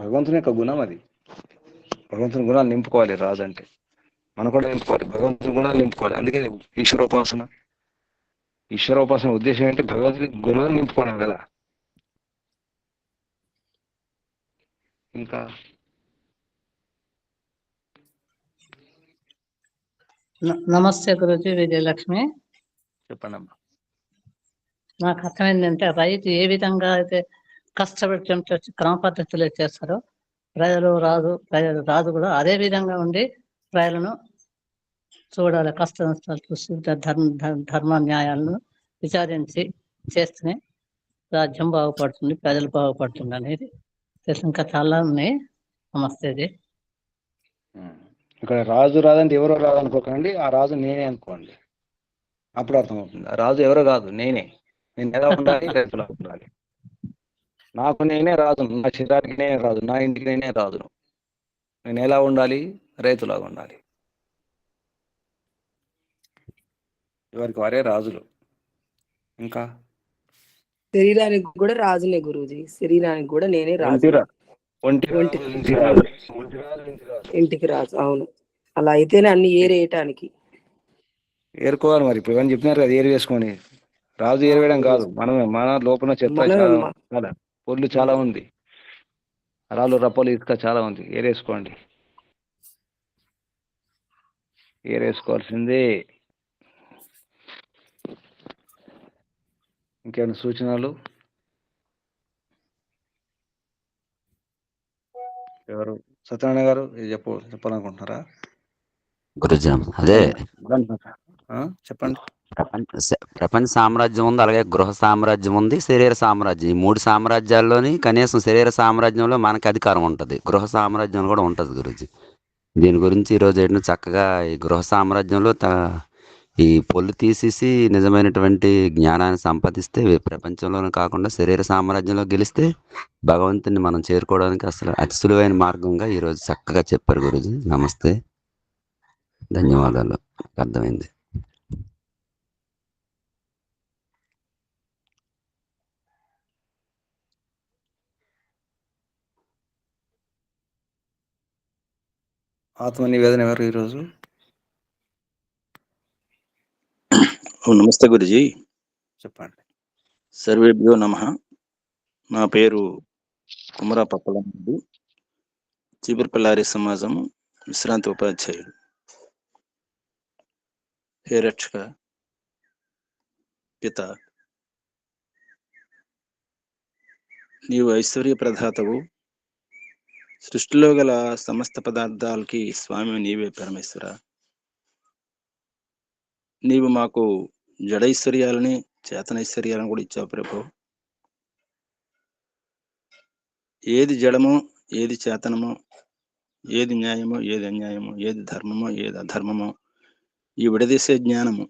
భగవంతుని యొక్క గుణం అది. భగవంతుని గుణాలు నింపుకోవాలి రాజు అంటే. మనం కూడా నింపుకోవాలి, భగవంతుని గుణాలు నింపుకోవాలి. అందుకే ఈశ్వరోపాసన ఉద్దేశం ఏంటి? భగవంతుని గుణాలు నింపుకోవడం కదా. ఇంకా నమస్తే గురుజీ, విజయలక్ష్మి. చెప్పండి అమ్మా. నాకు అర్థమైందంటే రైతు ఏ విధంగా అయితే కష్టపడి క్రమ పద్ధతిలో చేస్తారో రాజు కూడా అదే విధంగా ఉండి ప్రజలను చూడాలి, కష్ట నష్టాలు చూసి ధర్మ న్యాయాలను విచారించి చేస్తేనే రాజ్యం బాగుపడుతుంది, ప్రజలు బాగుపడుతుంది అనేది తెలుసు. ఇంకా చాలా ఉన్నాయి. నమస్తేజీ. ఇక్కడ రాజు రాదంటే ఎవరో రాదనుకోకండి, ఆ రాజు నేనే అనుకోండి, అప్పుడు అర్థమవుతుంది. ఆ రాజు ఎవరో కాదు, నేను ఎలా ఉండాలి? రైతులా ఉండాలి. నాకు నేనే రాజు, నా శరీరానికి నేనే రాజు, నా ఇంటికి నేనే రాజును. నేను ఎలా ఉండాలి? రైతులాగా ఉండాలి. ఎవరికి వారే రాజులు. ఇంకా శరీరానికి కూడా రాజునే గురూజీ, శరీరానికి కూడా నేనే రాజు, ఇంటికి రాజు. అవును, అలా అయితేనే అన్ని ఏరేయటానికి. ఏరుకోవాలి మరి. ఇప్పుడు ఇవన్నీ చెప్పినారు కదా, ఏరు వేసుకొని. రాజు ఏరవేయడం కాదు, మన లోపల చెత్త పొల్లు చాలా ఉంది, రాళ్ళు రప్పలు ఇసుక చాలా ఉంది. ఏరేసుకోండి, ఏరేసుకోవాల్సిందే. ఇంకేమైనా సూచనలు? ఎవరు సత్యనారాయణ గారు ఇది చెప్పాలనుకుంటున్నారా? గురుజీ అదే చెప్పండి. ప్రపంచ సామ్రాజ్యం ఉంది, అలాగే గృహ సామ్రాజ్యం ఉంది, శరీర సామ్రాజ్యం. ఈ 3 సామ్రాజ్యాల్లోని కనీసం శరీర సామ్రాజ్యంలో మనకు అధికారం ఉంటుంది, గృహ సామ్రాజ్యం కూడా ఉంటుంది గురుజీ. దీని గురించి ఈరోజు ఏంటో చక్కగా ఈ గృహ సామ్రాజ్యంలో ఈ పొల్లు తీసేసి నిజమైనటువంటి జ్ఞానాన్ని సంపాదిస్తే ప్రపంచంలోనే కాకుండా శరీర సామ్రాజ్యంలో గెలిస్తే భగవంతుని మనం చేరుకోవడానికి అసలు అతి సులువైన మార్గంగా ఈరోజు చక్కగా చెప్పారు గురుజీ. నమస్తే, ధన్యవాదాలు. అర్థమైంది. ఆత్మ నివేదన ఎవరు ఈరోజు? నమస్తే గురుజీ. చెప్పండి. సర్వేభ్యో నమః. నా పేరు కుమరా పప్పలరెడ్డి, చీపురుపల్లారి సమాజం విశ్రాంతి ఉపాధ్యాయుడు. హే రక్షక పిత, నీవు ఐశ్వర్య ప్రదాతవు, సృష్టిలో గల సమస్త పదార్థాలకి స్వామి నీవే పరమేశ్వర. నీవు మాకు జడైశ్వర్యాలని చేతనైశ్వర్యాలను కూడా ఇచ్చావు ప్రభు. ఏది జడమో, ఏది చేతనమో, ఏది న్యాయమో, ఏది అన్యాయమో, ఏది ధర్మమో, ఏది అధర్మమో, ఈ విడదీసే జ్ఞానము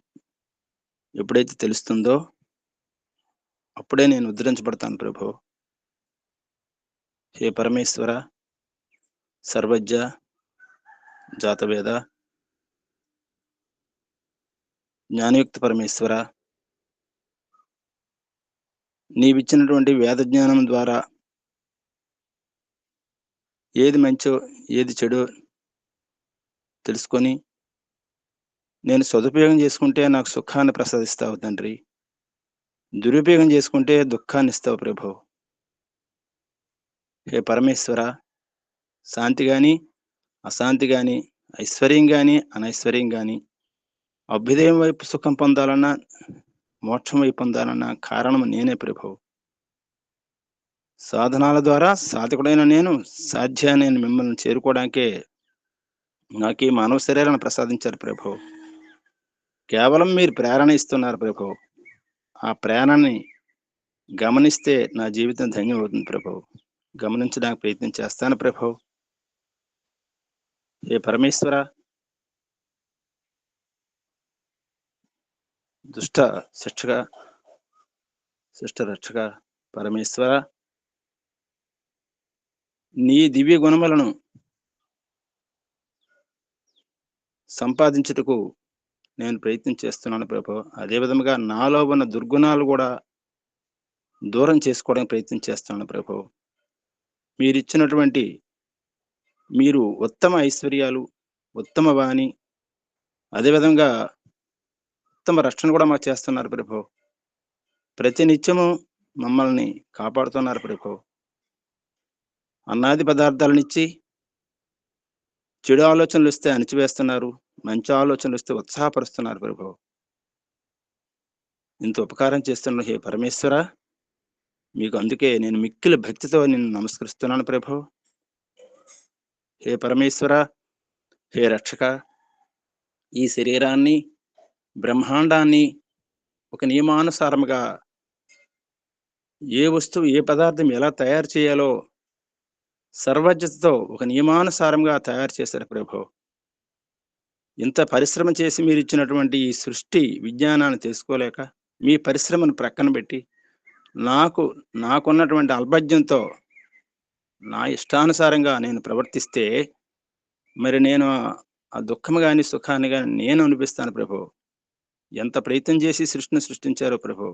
ఎప్పుడైతే తెలుస్తుందో అప్పుడే నేను ఉద్ధరించబడతాను ప్రభు. హే పరమేశ్వర, సర్వజ్ఞ, జాతవేద, జ్ఞానయుక్త పరమేశ్వర, నీవిచ్చినటువంటి వేద జ్ఞానం ద్వారా ఏది మంచో ఏది చెడో తెలుసుకొని నేను సదుపయోగం చేసుకుంటే నాకు సుఖాన్ని ప్రసాదిస్తావు తండ్రి, దురుపయోగం చేసుకుంటే దుఃఖాన్ని ఇస్తావు ప్రభు. హే పరమేశ్వర, శాంతి కానీ అశాంతి కానీ, ఐశ్వర్యం కానీ అనైశ్వర్యం కానీ, అభ్యుదయం వైపు సుఖం పొందాలన్నా మోక్షం వైపు పొందాలన్నా కారణం నేనే ప్రభు. సాధనాల ద్వారా సాధకుడైన నేను సాధ్యాన్ని మిమ్మల్ని చేరుకోవడానికే నాకు ఈ మానవ శరీరాన్ని ప్రసాదించారు ప్రభు. కేవలం మీరు ప్రేరణ ఇస్తున్నారు ప్రభు. ఆ ప్రేరణని గమనిస్తే నా జీవితం ధన్యం అవుతుంది ప్రభు. గమనించడానికి ప్రయత్నం చేస్తాను ప్రభు. ఏ పరమేశ్వర, దుష్ట శిక్షక, శిష్ట రక్షక పరమేశ్వర, నీ దివ్య గుణములను సంపాదించుటకు నేను ప్రయత్నం చేస్తున్నాను ప్రభు. అదే విధముగా నాలో ఉన్న దుర్గుణాలు కూడా దూరం చేసుకోవడానికి ప్రయత్నం చేస్తున్నాను ప్రభు. మీరు ఉత్తమ ఐశ్వర్యాలు, ఉత్తమ వాణి, అదేవిధంగా ఉత్తమ రక్షణ కూడా మాకు చేస్తున్నారు ప్రభు. ప్రతి నిత్యము మమ్మల్ని కాపాడుతున్నారు ప్రభు. అన్నాది పదార్థాలనిచ్చి చెడు ఆలోచనలు వస్తే అణిచివేస్తున్నారు, మంచి ఆలోచనలు వస్తే ఉత్సాహపరుస్తున్నారు ప్రభు. ఇంత ఉపకారం చేస్తున్న హే పరమేశ్వర, మీకు అందుకే నేను మిక్కిలి భక్తితో నిన్ను నమస్కరిస్తున్నాను ప్రభు. హే పరమేశ్వర, హే రక్షక, ఈ శరీరాన్ని, బ్రహ్మాండాన్ని ఒక నియమానుసారముగా ఏ వస్తువు ఏ పదార్థం ఎలా తయారు చేయాలో సర్వజ్ఞతతో ఒక నియమానుసారంగా తయారు చేశారు ప్రభు. ఇంత పరిశ్రమ చేసి మీరు ఇచ్చినటువంటి ఈ సృష్టి విజ్ఞానాన్ని తెలుసుకోలేక మీ పరిశ్రమను ప్రక్కన పెట్టి నాకున్నటువంటి అల్పజ్ఞంతో నా ఇష్టానుసారంగా నేను ప్రవర్తిస్తే మరి నేను ఆ దుఃఖము కానీ సుఖాన్ని కానీ నేను అనిపిస్తాను ప్రభు. ఎంత ప్రయత్నం చేసి సృష్టిని సృష్టించారో ప్రభు,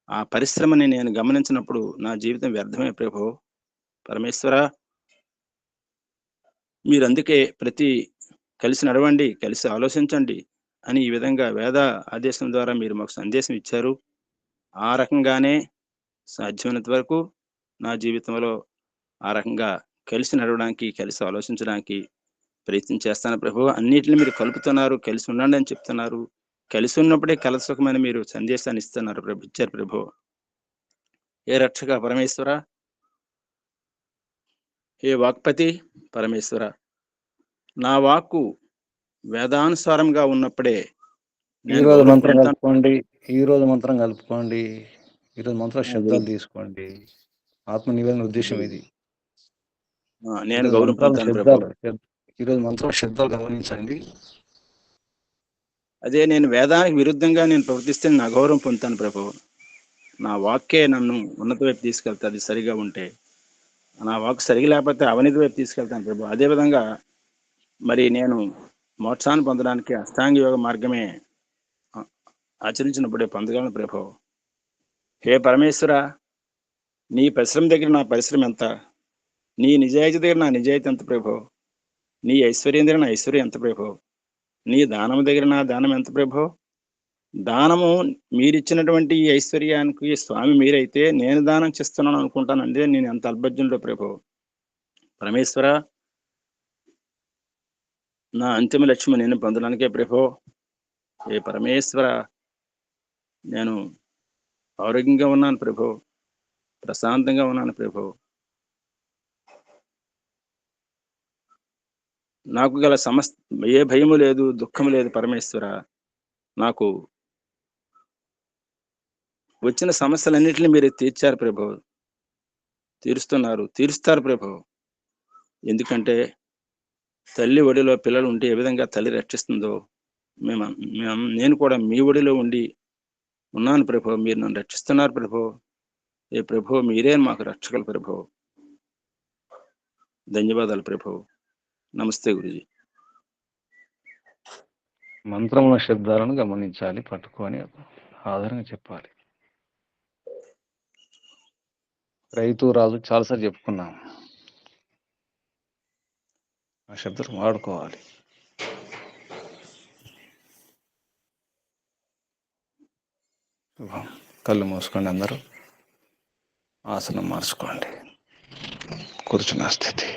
ఆ పరిశ్రమని నేను గమనించినప్పుడు నా జీవితం వ్యర్థమే ప్రభు. పరమేశ్వర, మీరు అందుకే కలిసి నడవండి, కలిసి ఆలోచించండి అని ఈ విధంగా వేద ఆదేశం ద్వారా మీరు మాకు సందేశం ఇచ్చారు. ఆ రకంగానే సాధ్యమైనంత వరకు నా జీవితంలో ఆ రకంగా కలిసి నడవడానికి, కలిసి ఆలోచించడానికి ప్రయత్నం చేస్తాను ప్రభు. అన్నిటిని మీరు కలుపుతున్నారు, కలిసి ఉండండి అని చెప్తున్నారు. కలిసి ఉన్నప్పుడే కలసుఖమని మీరు సందేశాన్ని ఇస్తున్నారు ప్రభు, ఇచ్చారు ప్రభు. ఏ రక్షక పరమేశ్వర, హే వాక్పతి పరమేశ్వర, నా వాక్కు వేదానుసారంగా ఉన్నప్పుడే నేను ఈరోజు గౌరవం మంత్రం పొందుతాను. కలుపుకోండి. ఈరోజు మంత్రం కలుపుకోండి. ఈరోజు మంత్ర శబ్దాలు తీసుకోండి. ఆత్మ నివేదన ఉద్దేశం ఇది. నేను ఈరోజు గౌరవం మంత్రాల పొందుతాను ప్రభు. శబ్దాలు ఈరోజు మంత్రాల శబ్దాలు గమనించండి. అదే నేను వేదానికి విరుద్ధంగా నేను ప్రవర్తిస్తే నా గౌరవం పొందుతాను ప్రభు. నా వాక్కే నన్ను ఉన్నత వైపు తీసుకెళ్తాది సరిగా ఉంటే. నా వాక్ సరిగా లేకపోతే అవినీతి వైపు తీసుకెళ్తాను ప్రభు. అదేవిధంగా మరి నేను మోక్షాన్ని పొందడానికి అష్టాంగ యోగ మార్గమే ఆచరించినప్పుడే పొందగలను ప్రభు. హే పరమేశ్వర, నీ పరిశ్రమ దగ్గర నా పరిశ్రమ ఎంత, నీ నిజాయితీ దగ్గర నా నిజాయితీ ఎంత ప్రభు, నీ ఐశ్వర్యం దగ్గర నా ఐశ్వర్యం ఎంత ప్రభు, నీ దానం దగ్గర నా దానం ఎంత ప్రభు. దానము మీరిచ్చినటువంటి ఈ ఐశ్వర్యానికి స్వామి మీరైతే నేను దానం చేస్తున్నాను అనుకుంటానంటే నేను ఎంత అల్పజ్ఞుడో ప్రభు. పరమేశ్వర, నా అంతిమ లక్ష్యం నేను పొందడానికే ప్రభు. ఏ పరమేశ్వర, నేను ఆరోగ్యంగా ఉన్నాను ప్రభు, ప్రశాంతంగా ఉన్నాను ప్రభు. నాకు గల ఏ భయము లేదు, దుఃఖము లేదు పరమేశ్వర. నాకు వచ్చిన సమస్యలన్నింటినీ మీరు తీర్చారు ప్రభు, తీరుస్తారు ప్రభు. ఎందుకంటే తల్లి ఒడిలో పిల్లలు ఉంటే ఏ విధంగా తల్లి రక్షిస్తుందో నేను కూడా మీ ఒడిలో ఉండి ఉన్నాను ప్రభు. మీరు నన్ను రక్షిస్తున్నారు ప్రభు. ఏ ప్రభు, మీరే మాకు రక్షకులు ప్రభు. ధన్యవాదాలు ప్రభు. నమస్తే గురుజీ. మంత్రముల శబ్దాలను గమనించాలి, పట్టుకొని ఆధారంగా చెప్పాలి. రైతు రాజు చాలాసార్లు చెప్పుకున్నాం. ఆ శబ్దాలు వాడుకోవాలి. కళ్ళు మూసుకోండి. అందరూ ఆసనం మార్చుకోండి. కూర్చున్న స్థితి,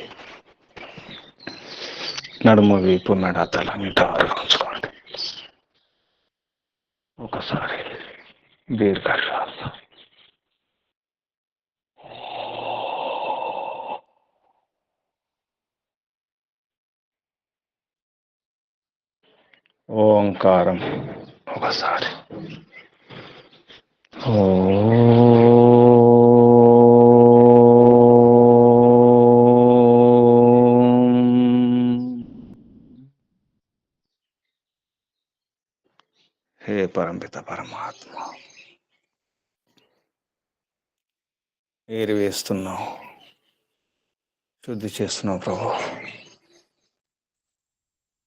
నడుము వీపు మెడ తల నిటారుగా ఉంచుకోండి. ఒకసారి దీర్ఘశ్వాస. ఓంకారం ఒకసారి. హే పరంపిత పరమాత్మ, ఏరివేస్తున్నావు, శుద్ధి చేస్తున్నావు ప్రభు.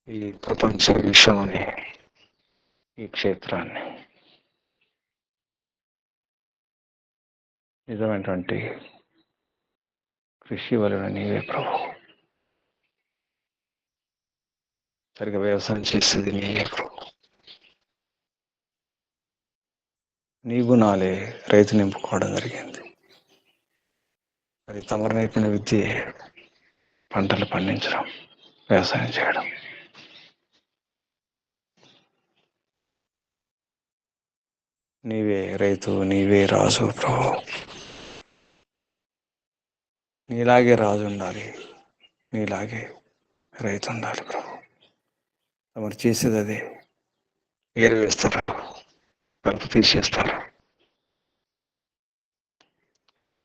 ఈ ప్రపంచ విశ్వాన్ని, ఈ క్షేత్రాన్ని నిజమైనటువంటి కృషి వలన నీవే ప్రభు. సరిగా వ్యవసాయం చేసేది నీవే ప్రభు. నీ గుణాలే రైతు నింపుకోవడం జరిగింది. అది తమరు నేర్పిన విద్య, పంటలు పండించడం, వ్యవసాయం చేయడం. నీవే రైతు, నీవే రాజు ప్రభు. నీలాగే రాజు ఉండాలి, నీలాగే రైతు ఉండాలి ప్రభు. తమరు చేసేది అదే. ఏరు వేస్తారు, కలుపు తీసేస్తారు.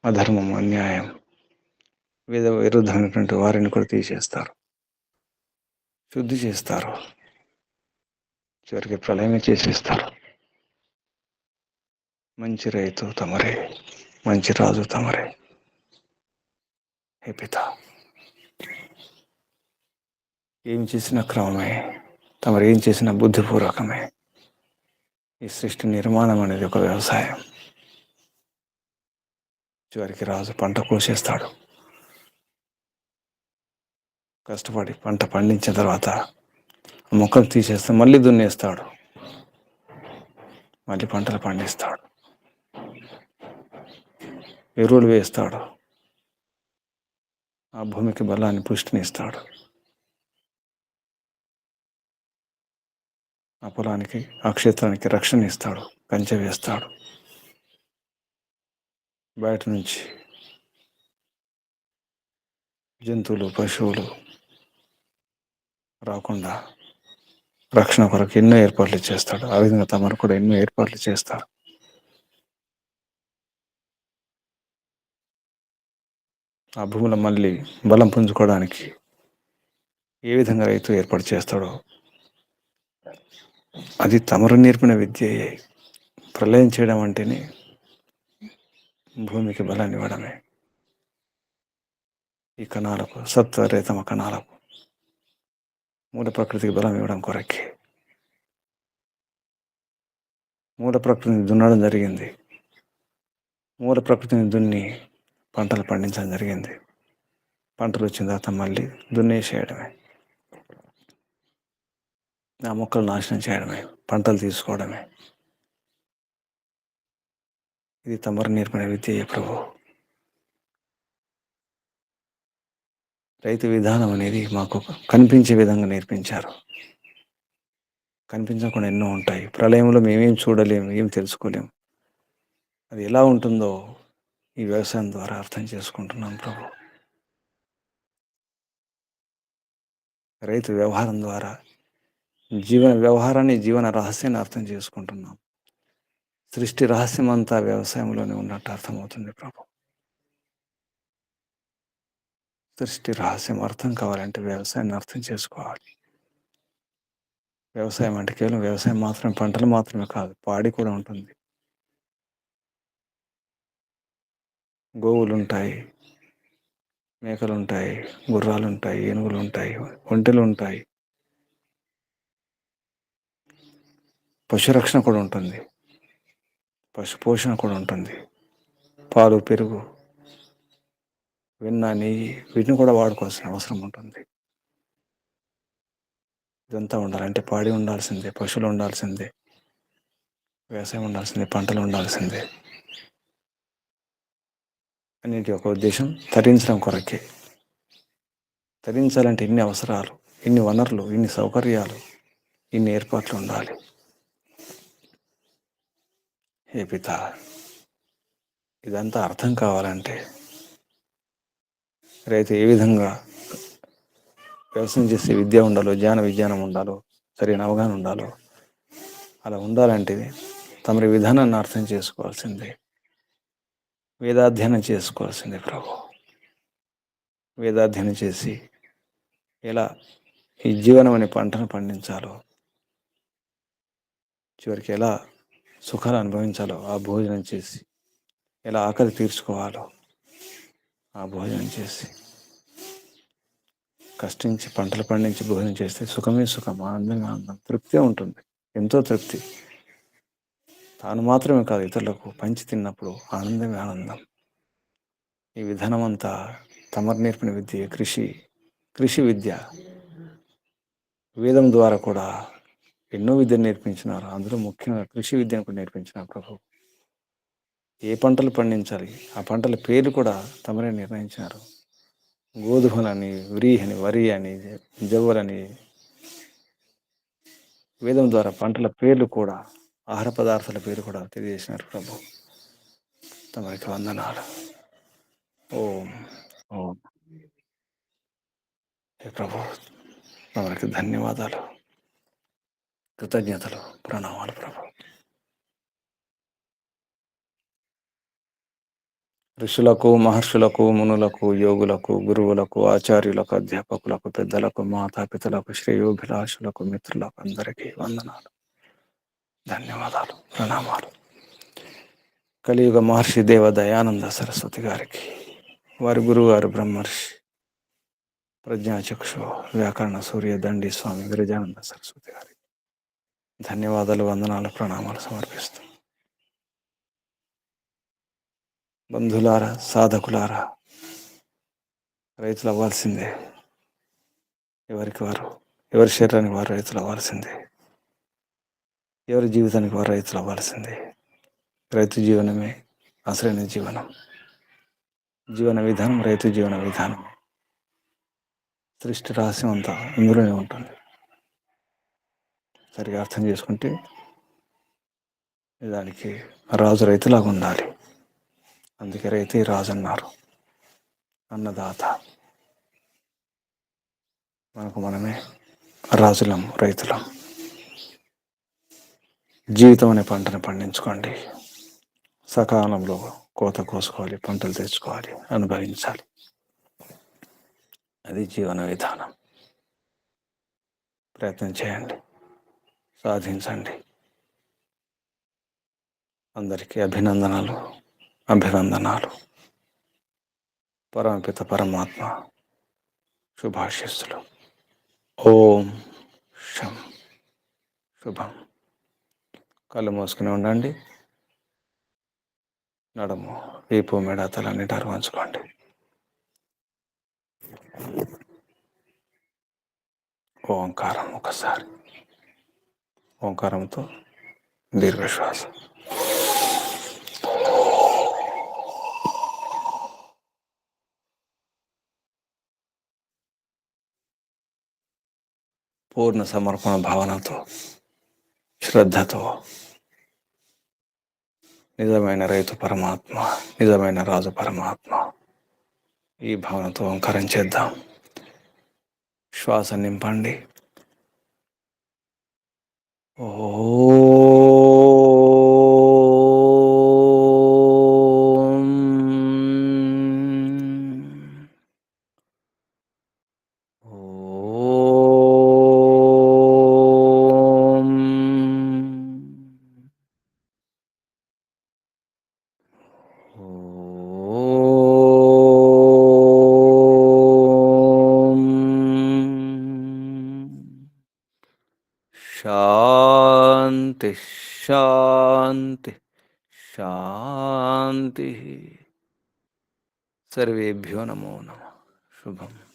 అధర్మం, అన్యాయం, విరుద్ధమైనటువంటి వారిని కూడా తీసేస్తారు, శుద్ధి చేస్తారు, చివరికి ప్రళయమే చేసేస్తారు. మంచి రైతు తమరే, మంచి రాజు తమరే. హే పిత, ఏం చేసిన క్రమమే, తమరు ఏం చేసిన బుద్ధిపూర్వకమే. ఈ సృష్టి నిర్మాణం అనేది ఒక వ్యవసాయం. చివరికి రాజు పంట కోసేస్తాడు. కష్టపడి పంట పండించిన తర్వాత మొక్కలు తీసేస్తే మళ్ళీ దున్నేస్తాడు, మళ్ళీ పంటలు పండిస్తాడు, ఎరువులు వేస్తాడు, ఆ భూమికి బలాన్ని, పుష్టిని ఇస్తాడు. ఆ పొలానికి, ఆ క్షేత్రానికి రక్షణ ఇస్తాడు, కంచె వేస్తాడు. బయట నుంచి జంతువులు, పశువులు రాకుండా రక్షణ కొరకు ఎన్నో ఏర్పాట్లు చేస్తాడు. ఆ విధంగా తమరు కూడా ఎన్నో ఏర్పాట్లు చేస్తారు. ఆ భూమిలో మళ్ళీ బలం పుంజుకోవడానికి ఏ విధంగా రైతు ఏర్పాటు చేస్తాడో అది తమరు నేర్పిన విద్యయే. ప్రళయం చేయడం అంటేనే భూమికి బలాన్ని ఇవ్వడమే. ఈ కణాలకు, సత్వరేతమ కణాలకు, మూల ప్రకృతికి బలం ఇవ్వడం కొరకే మూల ప్రకృతిని దున్నడం జరిగింది. మూల ప్రకృతిని దున్ని పంటలు పండించడం జరిగింది. పంటలు వచ్చిన తర్వాత మళ్ళీ దున్నేసేయడమే, ఆ మొక్కలు నాశనం చేయడమే, పంటలు తీసుకోవడమే. ఇది తమరు నేర్పిన విద్యయే ప్రభు. రైతు విధానం అనేది మాకు కనిపించే విధంగా నేర్పించారు. కనిపించకుండా ఎన్నో ఉంటాయి. ప్రళయంలో మేమేం చూడలేము, ఏం తెలుసుకోలేము. అది ఎలా ఉంటుందో ఈ వ్యవసాయం ద్వారా అర్థం చేసుకుంటున్నాం ప్రభు. రైతు వ్యవహారం ద్వారా జీవన వ్యవహారాన్ని, జీవన రహస్యాన్ని అర్థం చేసుకుంటున్నాం. సృష్టి రహస్యం అంతా వ్యవసాయంలోనే ఉన్నట్టు అర్థమవుతుంది ప్రభు. సృష్టి రహస్యం అర్థం కావాలంటే వ్యవసాయాన్ని అర్థం చేసుకోవాలి. వ్యవసాయం అంటే కేవలం వ్యవసాయం మాత్రమే, పంటలు మాత్రమే కాదు, పాడి కూడా ఉంటుంది. గోవులు ఉంటాయి, మేకలు ఉంటాయి, గుర్రాలు ఉంటాయి, ఏనుగులు ఉంటాయి, ఒంటెలు ఉంటాయి. పశురక్షణ కూడా ఉంటుంది, పశు పోషణ కూడా ఉంటుంది. పాలు, పెరుగు, వెన్న, నెయ్యి వీటిని కూడా వాడుకోవాల్సిన అవసరం ఉంటుంది. ఇదంతా ఉండాలంటే పాడి ఉండాల్సిందే, పశువులు ఉండాల్సిందే, వ్యవసాయం ఉండాల్సిందే, పంటలు ఉండాల్సిందే. అన్నింటి యొక్క ఉద్దేశం తరించడం కొరకే. తరించాలంటే ఇన్ని అవసరాలు, ఇన్ని వనరులు, ఇన్ని సౌకర్యాలు, ఇన్ని ఏర్పాట్లు ఉండాలి. ఏ పిత, ఇదంతా అర్థం కావాలంటే రైతు ఏ విధంగా వ్యవసాయం చేసే విద్య ఉండాలో, విజ్ఞానం ఉండాలో, సరైన అవగాహన ఉండాలో, అలా ఉండాలంటే తమరి విధానాన్ని అర్థం చేసుకోవాల్సిందే, వేదాధ్యయనం చేసుకోవాల్సిందే ప్రభు. వేదాధ్యయనం చేసి ఎలా ఈ జీవనం అనే పంటను పండించాలో, చివరికి ఎలా సుఖాలు అనుభవించాలో ఆ భోజనం చేసి, ఎలా ఆకలి తీర్చుకోవాలో ఆ భోజనం చేసి, కష్టించి పంటలు పండించి భోజనం చేస్తే సుఖమే సుఖం, ఆనందంగా ఆనందం, తృప్తి ఉంటుంది, ఎంతో తృప్తి. తాను మాత్రమే కాదు, ఇతరులకు పంచి తిన్నప్పుడు ఆనందమే ఆనందం. ఈ విధానం అంతా తమరు నేర్పిన విద్య, కృషి విద్య. వేదం ద్వారా కూడా ఎన్నో విద్యను నేర్పించినారు. అందులో ముఖ్యంగా కృషి విద్యను కూడా నేర్పించినారు ప్రభు. ఏ పంటలు పండించాలి, ఆ పంటల పేర్లు కూడా తమరే నిర్ణయించినారు. గోధుమలని, వ్రీహని, వరి అని, జవ్వలని, వేదం ద్వారా పంటల పేర్లు కూడా, ఆహార పదార్థాల పేరు కూడా తెలియజేసినారు ప్రభు. తమరికి వందనాలు. ఓం ఓం. హే ప్రభు, తమరికి ధన్యవాదాలు, కృతజ్ఞతలు, ప్రణామాలు ప్రభు. ఋషులకు, మహర్షులకు, మునులకు, యోగులకు, గురువులకు, ఆచార్యులకు, అధ్యాపకులకు, పెద్దలకు, మాతాపితలకు, శ్రేయోభిలాషులకు, మిత్రులకు అందరికీ వందనాలు, ధన్యవాదాలు, ప్రణామాలు. కలియుగ మహర్షి దేవ దయానంద సరస్వతి గారికి, వారి గురువుగారు బ్రహ్మర్షి ప్రజ్ఞాచక్షు వ్యాకరణ సూర్య దండి స్వామి గిరిజానంద సరస్వతి గారికి ధన్యవాదాలు, వందనాలు, ప్రణామాలు సమర్పిస్తాం. బంధులారా, సాధకులారా, రైతులు అవ్వాల్సిందే. ఎవరికి వారు, ఎవరి శరీరానికి వారు రైతులు అవ్వాల్సిందే, ఎవరి జీవితానికి వారు రైతులు అవ్వాల్సిందే. రైతు జీవనమే అసలైన జీవనం. జీవన విధానం రైతు జీవన విధానం. సృష్టి రహస్యం అంతా ఇందులోనే ఉంటుంది. సరిగా అర్థం చేసుకుంటే దానికి రాజు రైతులాగా ఉండాలి. అందుకే రైతే రాజు అన్నారు, అన్నదాత. మనకు మనమే రాజులం, రైతులం. జీవితం అనే పంటను పండించుకోండి. సకాలంలో కోత కోసుకోవాలి, పంటలు తెచ్చుకోవాలి, అనుభవించాలి. అది జీవన విధానం. ప్రయత్నం చేయండి, సాధించండి. అందరికీ అభినందనాలు. పరమపిత పరమాత్మ శుభాశీస్సులు. ఓం శం శుభం. కళ్ళు మూసుకుని ఉండండి. నడుము, వీపు, మెడ, తలన్నిటి అరవంచుకోండి. ఓంకారం ఒకసారి. ఓంకారంతో దీర్ఘశ్వాస. పూర్ణ సమర్పణ భావనతో, శ్రద్ధతో, నిజమైన రైతు పరమాత్మ, నిజమైన రాజు పరమాత్మ, ఈ భావనతో ఓంకారం చేద్దాం. శ్వాస నింపండి. శాంతి శాంతి శాంతి. సర్వేభ్యో నమో నమః. శుభం.